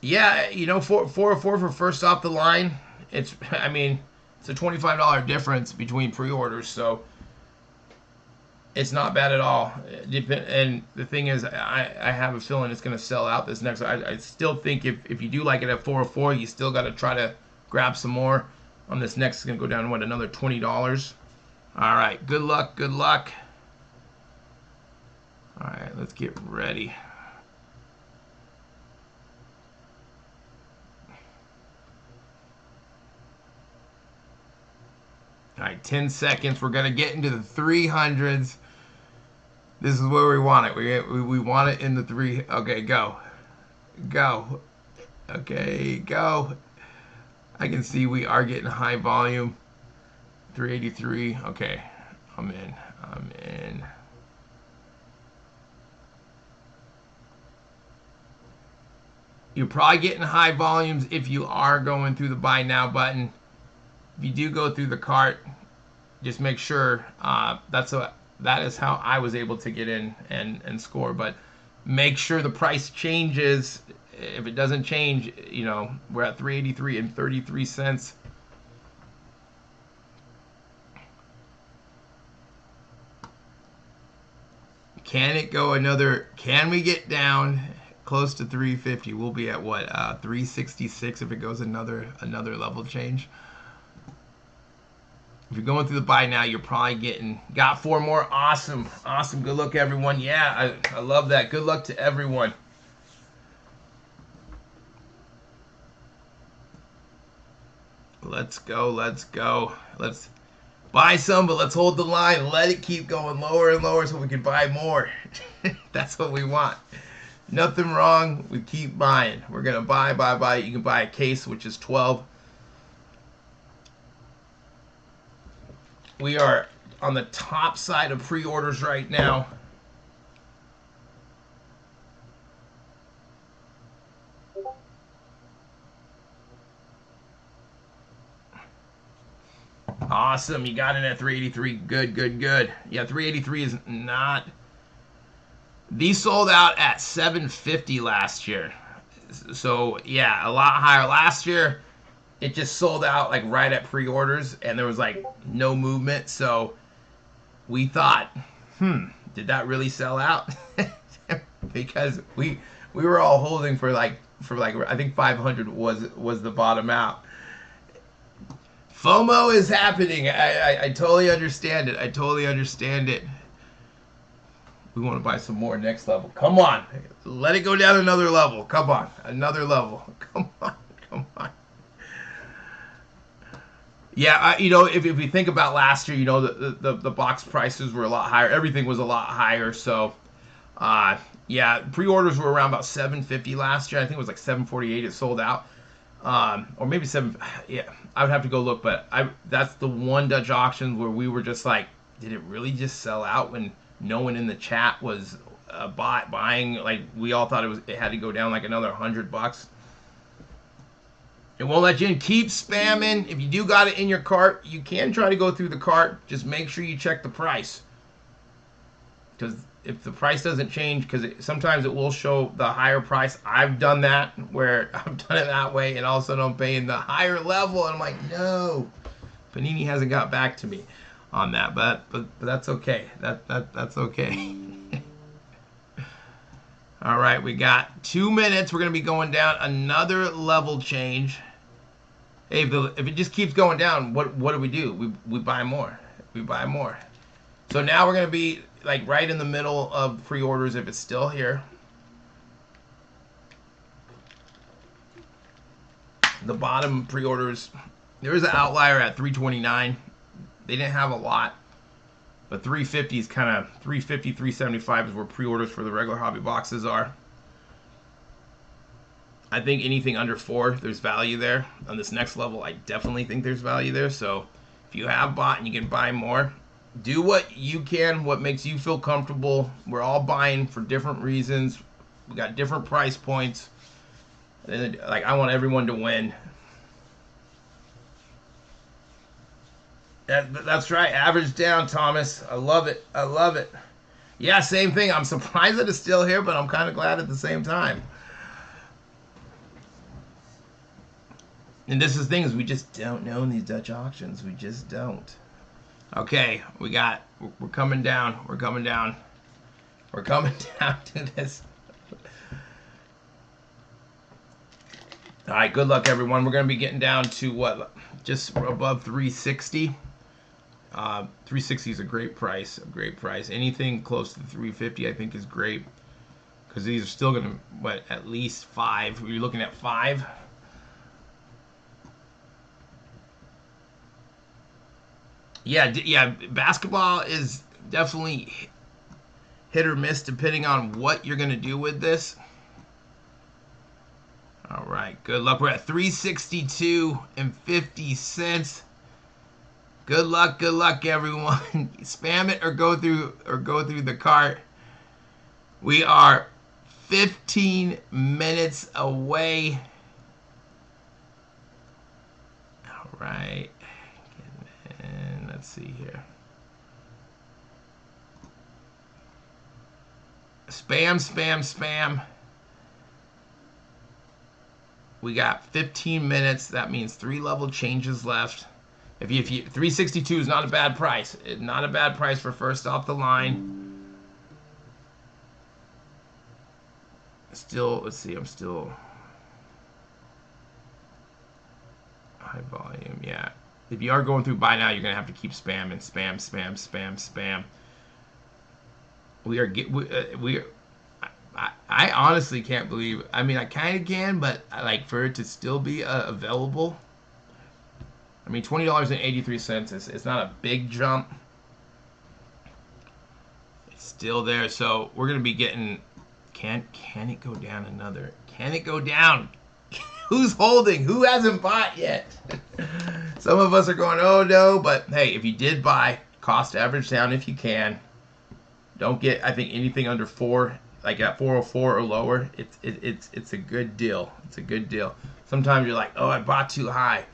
Yeah, you know, 404 for first off the line. It's a $25 difference between pre-orders, so It's not bad at all. And the thing is, I have a feeling it's going to sell out this next. I still think if you do like it at 404, you still got to try to grab some more on this next. It's going to go down, what, another $20? All right, good luck, good luck. All right, let's get ready. All right, 10 seconds. We're going to get into the 300s. This is where we want it. We want it in the three. Okay, go. Go. Okay, go. I can see we are getting high volume. 383. Okay, I'm in. I'm in. You're probably getting high volumes if you are going through the buy now button. If you do go through the cart, just make sure that is how I was able to get in and score. But make sure the price changes. If it doesn't change, you know, we're at 383 and 33 cents. Can it go another? Can we get down close to 350? We'll be at what, 366 if it goes another level change. If you're going through the buy now, you're probably got 4 more. Awesome. Awesome. Good luck, everyone. Yeah, I love that. Good luck to everyone. Let's go. Let's go. Let's buy some, but let's hold the line. Let it keep going lower and lower so we can buy more. That's what we want. Nothing wrong. We keep buying. We're going to buy. You can buy a case, which is 12. We are on the top side of pre-orders right now. Awesome. You got in at 383. Good, good, good. Yeah, 383 is not... These sold out at 750 last year. So, yeah, a lot higher. Last year, it just sold out like right at pre-orders, and there was like no movement. So we thought, did that really sell out? Because we were all holding for like I think 500 was the bottom out. FOMO is happening. I totally understand it. I totally understand it. We want to buy some more next level. Come on. Let it go down another level. Come on. Another level. Come on. Come on. Yeah, you know, if we think about last year, you know, the box prices were a lot higher. Everything was a lot higher. So, yeah, pre-orders were around about 750 last year. I think it was like 748. It sold out. Or maybe 7. Yeah, I would have to go look. But that's the one Dutch auction where we were just like, did it really just sell out when no one in the chat was buying? Like, we all thought it had to go down like another $100. It won't let you in. Keep spamming. If you do got it in your cart, you can try to go through the cart. Just make sure you check the price. Because if the price doesn't change, because sometimes it will show the higher price. I've done that, where I've done it that way, and all of a sudden I'm paying the higher level, and I'm like, no. Panini hasn't got back to me on that, but that's okay. That's okay. All right, we got 2 minutes. We're going to be going down another level change. Hey, if it just keeps going down, what do? We buy more. We buy more. So now we're going to be like right in the middle of pre-orders if it's still here. The bottom pre-orders, there is an outlier at 329. They didn't have a lot. But 350 is kind of 350, 375 is where pre-orders for the regular hobby boxes are. I think anything under 4, there's value there. On this next level, I definitely think there's value there. So if you have bought and you can buy more, do what you can, what makes you feel comfortable. We're all buying for different reasons. We got different price points. And like, I want everyone to win. That's right. Average down, Thomas. I love it. I love it. Yeah, same thing. I'm surprised that it's still here, but I'm kind of glad at the same time. And this is the thing, is we just don't know in these Dutch auctions. We just don't. Okay, we're coming down. We're coming down. We're coming down to this. All right, good luck, everyone. We're going to be getting down to what? Just above 360. 360 is a great price. A great price. Anything close to 350, I think, is great. Because these are still going to, what, at least 5. You're looking at 5. Yeah, basketball is definitely hit or miss depending on what you're going to do with this. All right, good luck. We're at 362 and 50 cents. Good luck, everyone. Spam it or go through the cart. We are 15 minutes away. All right. And let's see here. Spam, spam, spam. We got 15 minutes. That means 3 level changes left. If you 362 is not a bad price. It's not a bad price for first off the line. Still, let's see. I'm still high volume. Yeah. If you are going through buy now, you're gonna have to keep spamming, spam, spam, spam, spam. I honestly can't believe. I mean, I kind of can, but like for it to still be available. I mean, $20.83 is not a big jump. It's still there, so we're gonna be getting. Can it go down another? Can it go down? Who's holding? Who hasn't bought yet? Some of us are going, oh no, but hey, if you did buy, cost average down if you can. Don't get, I think, anything under 4, like at 404 or lower. It's a good deal. It's a good deal. Sometimes you're like, oh, I bought too high.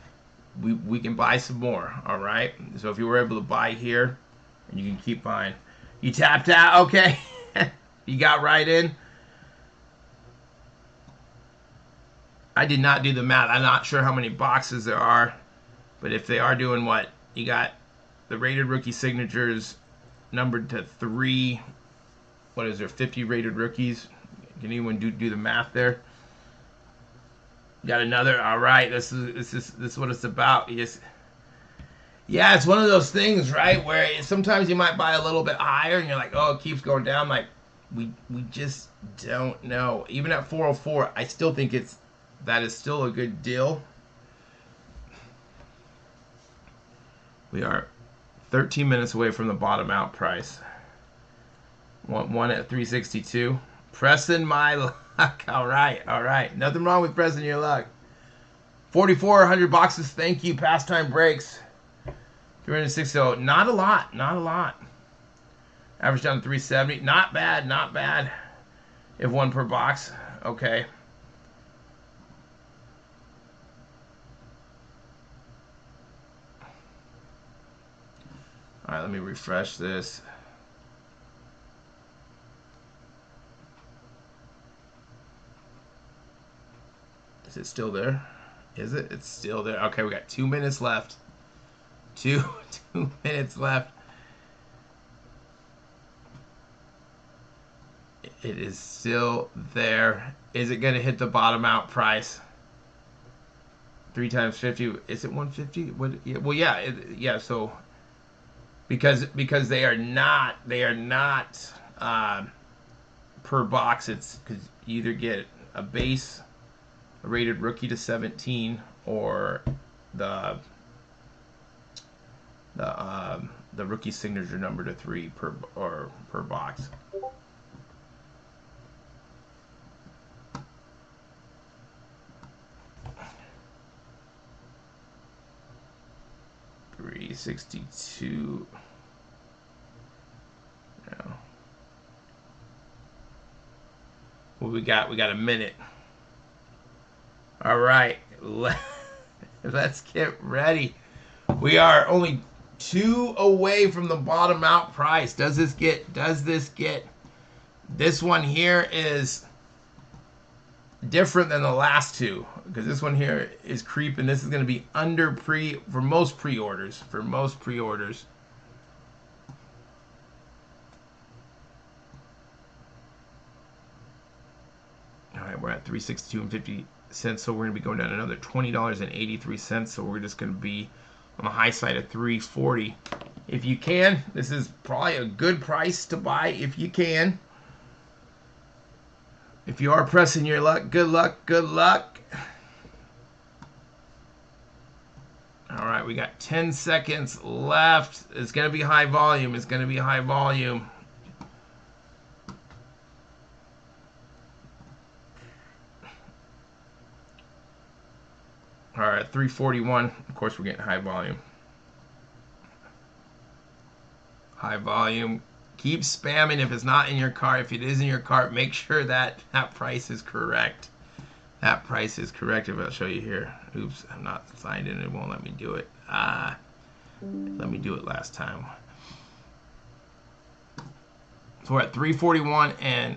We can buy some more. All right. So if you were able to buy here, and you can keep buying. You tapped out, okay? You got right in. I did not do the math. I'm not sure how many boxes there are, but if they are doing what, you got the rated rookie signatures numbered to 3. What is there? 50 rated rookies. Can anyone do the math there? Got another. All right. This is what it's about. Yeah, it's one of those things, right? Where sometimes you might buy a little bit higher, and you're like, oh, it keeps going down. Like we just don't know. Even at 404, I still think that is still a good deal. We are 13 minutes away from the bottom out price. One at 362. Pressing my luck. All right. Nothing wrong with pressing your luck. 4,400 boxes. Thank you. Pastime breaks. 360. Not a lot. Average down to 370. Not bad. If 1 per box. Okay. All right, let me refresh this. Is it still there? Is it? It's still there. Okay, we got 2 minutes left. Two minutes left. It is still there. Is it going to hit the bottom out price? 3 times 50. Is it 150? What? Yeah, well, yeah. So because they are not per box. It's because you either get a base, a rated rookie to 17, or the rookie signature number to 3 per box. $362. No. Well, we got a minute. All right, let's get ready. We are only 2 away from the bottom out price. Does this get? This one here is different than the last 2, because this one here is creeping. This is going to be under for most pre-orders. right, we're at $3.6250. So we're going to be going down another $20.83. So we're just going to be on the high side of $3.40. If you can, this is probably a good price to buy if you can. If you are pressing your luck, good luck, good luck. All right, we got 10 seconds left. It's going to be high volume. It's going to be high volume. All right, 341. Of course, we're getting high volume. High volume. Keep spamming if it's not in your cart. If it is in your cart, make sure that that price is correct. That price is correct. If I'll show you here. Oops, I'm not signed in. It won't let me do it. Let me do it last time. So we're at 341 and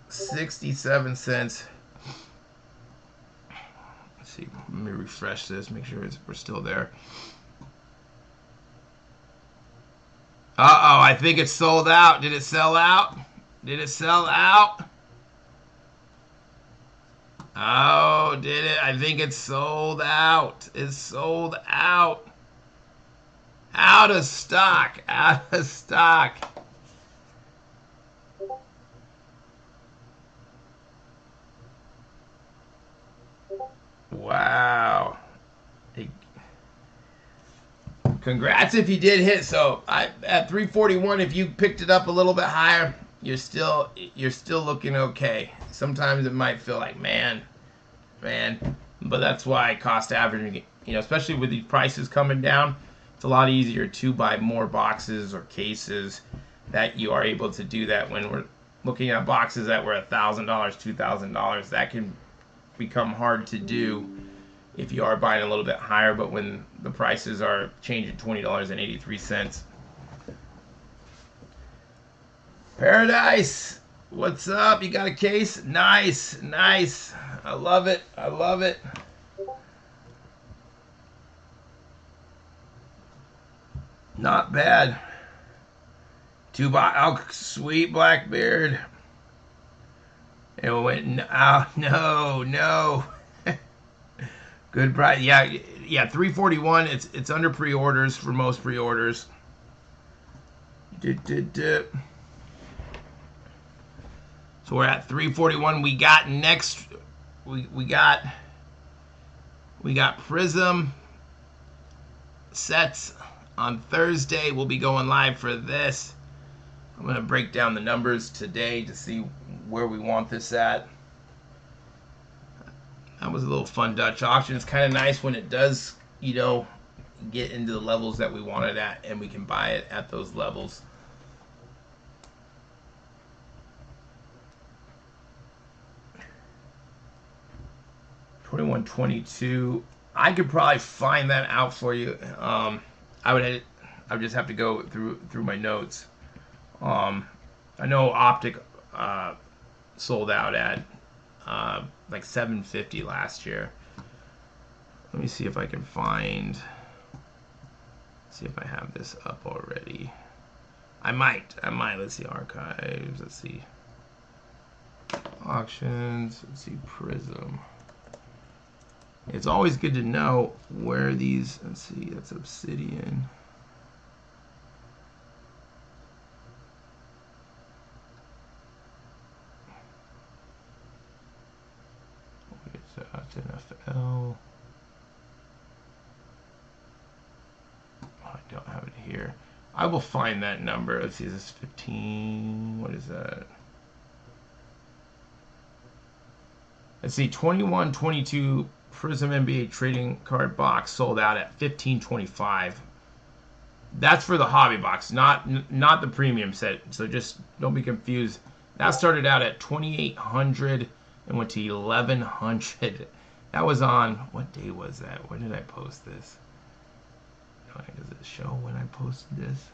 67 cents. Let's see. Let me refresh this. Make sure we're still there. Uh-oh, I think it's sold out. Did it sell out? Did it sell out? Oh, did it? I think it's sold out. It's sold out. Out of stock. Out of stock. Wow. Congrats if you did hit. So at 341, if you picked it up a little bit higher, you're still looking okay. Sometimes it might feel like man, but that's why cost averaging, especially with these prices coming down, it's a lot easier to buy more boxes or cases that you are able to do that. When we're looking at boxes that were $1,000, $2,000, that can become hard to do if you are buying a little bit higher, but when the prices are changing $20.83. Paradise, what's up? You got a case? Nice, nice. I love it. I love it. Not bad. Oh, sweet Blackbeard. It went, oh, no. Good price. Yeah, 341. It's under pre-orders for most pre-orders. So we're at 341. We got next. We got Prizm sets on Thursday. We'll be going live for this. I'm gonna break down the numbers today to see where we want this at. That was a little fun Dutch auction. It's kind of nice when it does, get into the levels that we want it at, and we can buy it at those levels. $21.22. I could probably find that out for you. I would just have to go through my notes. I know Optic sold out at like $750 last year. Let me see if I can find. See if I have this up already. I might. Let's see, archives. Let's see, auctions. Let's see, Prizm. It's always good to know where these. Let's see. That's Obsidian. That's NFL. I don't have it here. I will find that number. Let's see, is this 15? What is that? Let's see, 21-22 Prizm NBA trading card box sold out at $15.25. That's for the hobby box, not the premium set. So just don't be confused. That started out at $2,800 and went to $1,100. That was on, what day was that? When did I post this? Does it show when I posted this?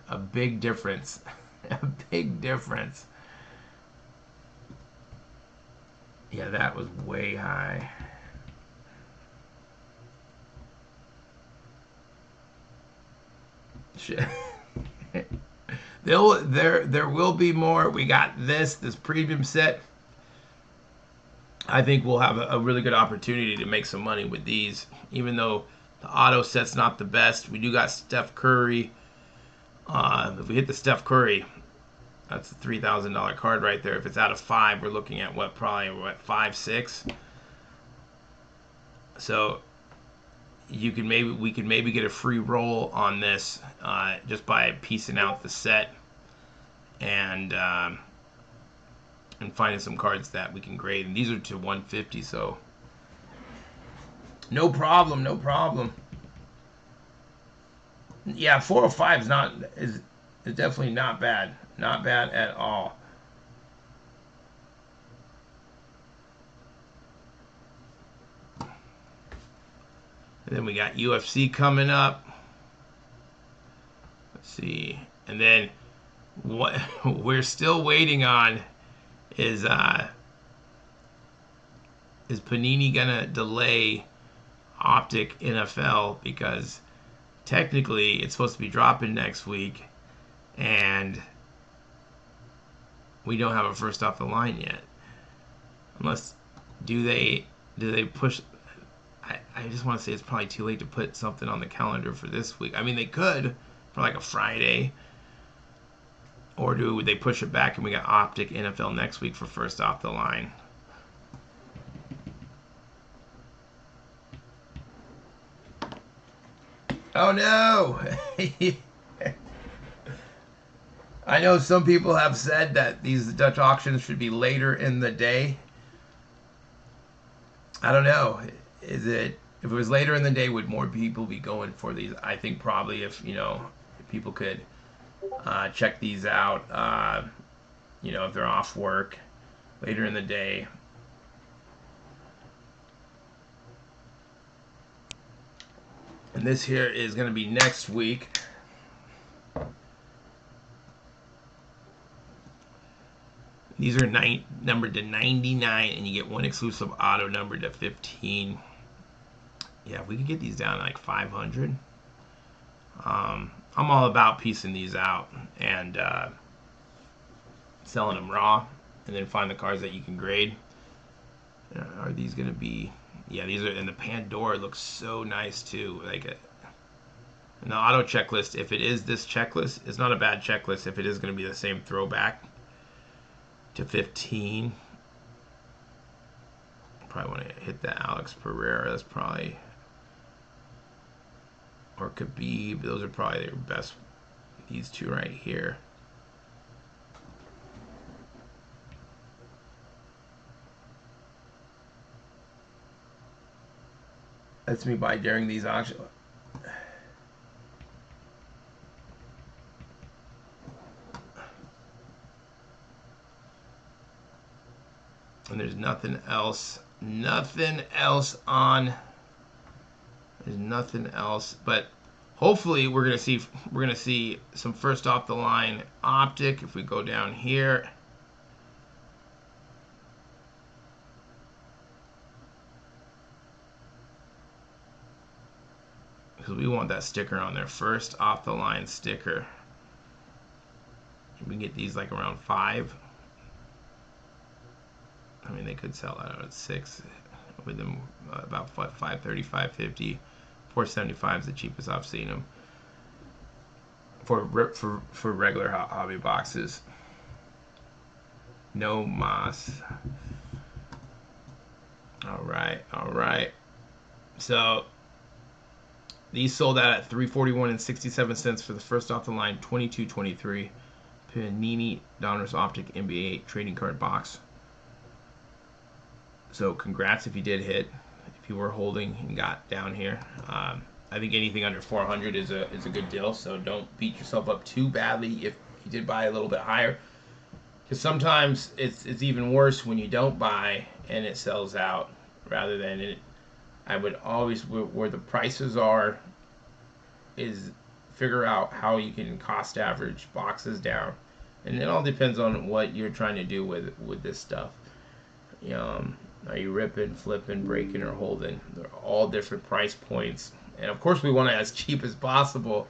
A big difference. A big difference. Yeah, that was way high. There will be more. We got this premium set. I think we'll have a really good opportunity to make some money with these, even though the auto set's not the best. We do got Steph Curry. If we hit the Steph Curry, that's a $3,000 card right there. If it's out of 5, we're looking at probably 5, 6. So we could maybe get a free roll on this just by piecing out the set and finding some cards that we can grade. And these are to 150, so no problem, no problem. Yeah, 405 is definitely not bad. Not bad at all. And then we got UFC coming up. Let's see. And then what we're still waiting on is Panini gonna delay Optic NFL, because technically it's supposed to be dropping next week, and we don't have a first off the line yet. Unless do they push? I just want to say it's probably too late to put something on the calendar for this week. I mean, they could for like a Friday, or do they push it back and we got Optic NFL next week for first off the line? Oh no! I know some people have said that these Dutch auctions should be later in the day. I don't know. If it was later in the day, would more people be going for these? I think probably if people could check these out, if they're off work later in the day. And this here is going to be next week. These are numbered to 99, and you get one exclusive auto numbered to 15. Yeah, if we could get these down to like 500. I'm all about piecing these out and selling them raw, and then find the cards that you can grade. Are these going to be... Yeah, these are... And the Pandora looks so nice, too. And the auto checklist, if it is this checklist, it's not a bad checklist if it is going to be the same throwback to 15. Probably want to hit that Alex Pereira. That's probably... Or Khabib. Those are probably their best. These two right here. That's me buy during these auctions. And there's nothing else. Nothing else on. There's nothing else. But hopefully we're gonna see some first off the line Optic. If we go down here. Because we want that sticker on there. First off the line sticker. We can get these like around 5. I mean, they could sell that out at 6 with them about 530, 550, 475 is the cheapest I've seen them for regular hobby boxes. No mas. All right. So these sold out at $341.67 for the first off the line 22-23 Panini Donruss Optic NBA trading card box. So congrats if you did hit, if you were holding and got down here. I think anything under 400 is a good deal. So don't beat yourself up too badly if you did buy a little bit higher, because sometimes it's even worse when you don't buy and it sells out rather than it. I would always, where the prices are, is figure out how you can cost average boxes down, and it all depends on what you're trying to do with this stuff. Are you ripping, flipping, breaking, or holding? They're all different price points. And of course we want it as cheap as possible,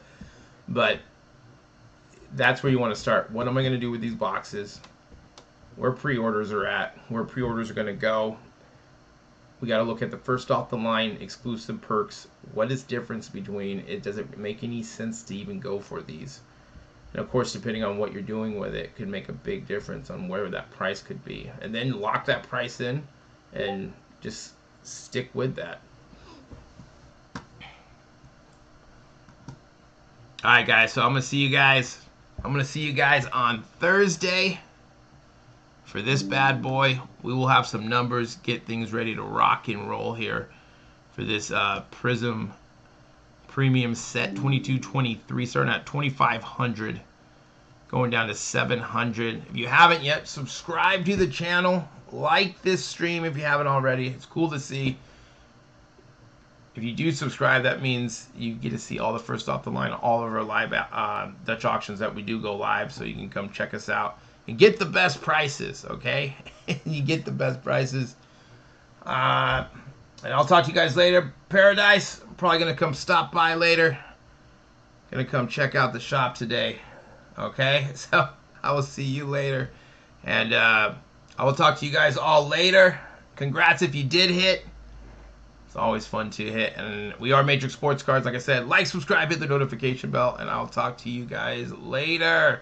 but that's where you want to start. What am I going to do with these boxes? Where pre-orders are at, where pre-orders are going to go. We got to look at the first off the line exclusive perks. What is difference between it? Does it make any sense to even go for these? And of course, depending on what you're doing with it, could make a big difference on where that price could be. And then lock that price in and just stick with that. All right, guys. So I'm gonna see you guys. I'm gonna see you guys on Thursday for this bad boy. We will have some numbers, get things ready to rock and roll here for this Prizm premium set 22-23, starting at 2,500, going down to 700. If you haven't yet, subscribe to the channel, like this stream if you haven't already. It's cool to see. If you do subscribe, that means you get to see all the first off the line, all of our live Dutch auctions that we do go live, so you can come check us out and get the best prices, okay? You get the best prices. And I'll talk to you guys later. Paradise, I'm probably going to come stop by later. Going to come check out the shop today, okay? So I will see you later. And I will talk to you guys all later. Congrats if you did hit. It's always fun to hit. And we are Matrix Sports Cards. Like I said, like, subscribe, hit the notification bell, and I'll talk to you guys later.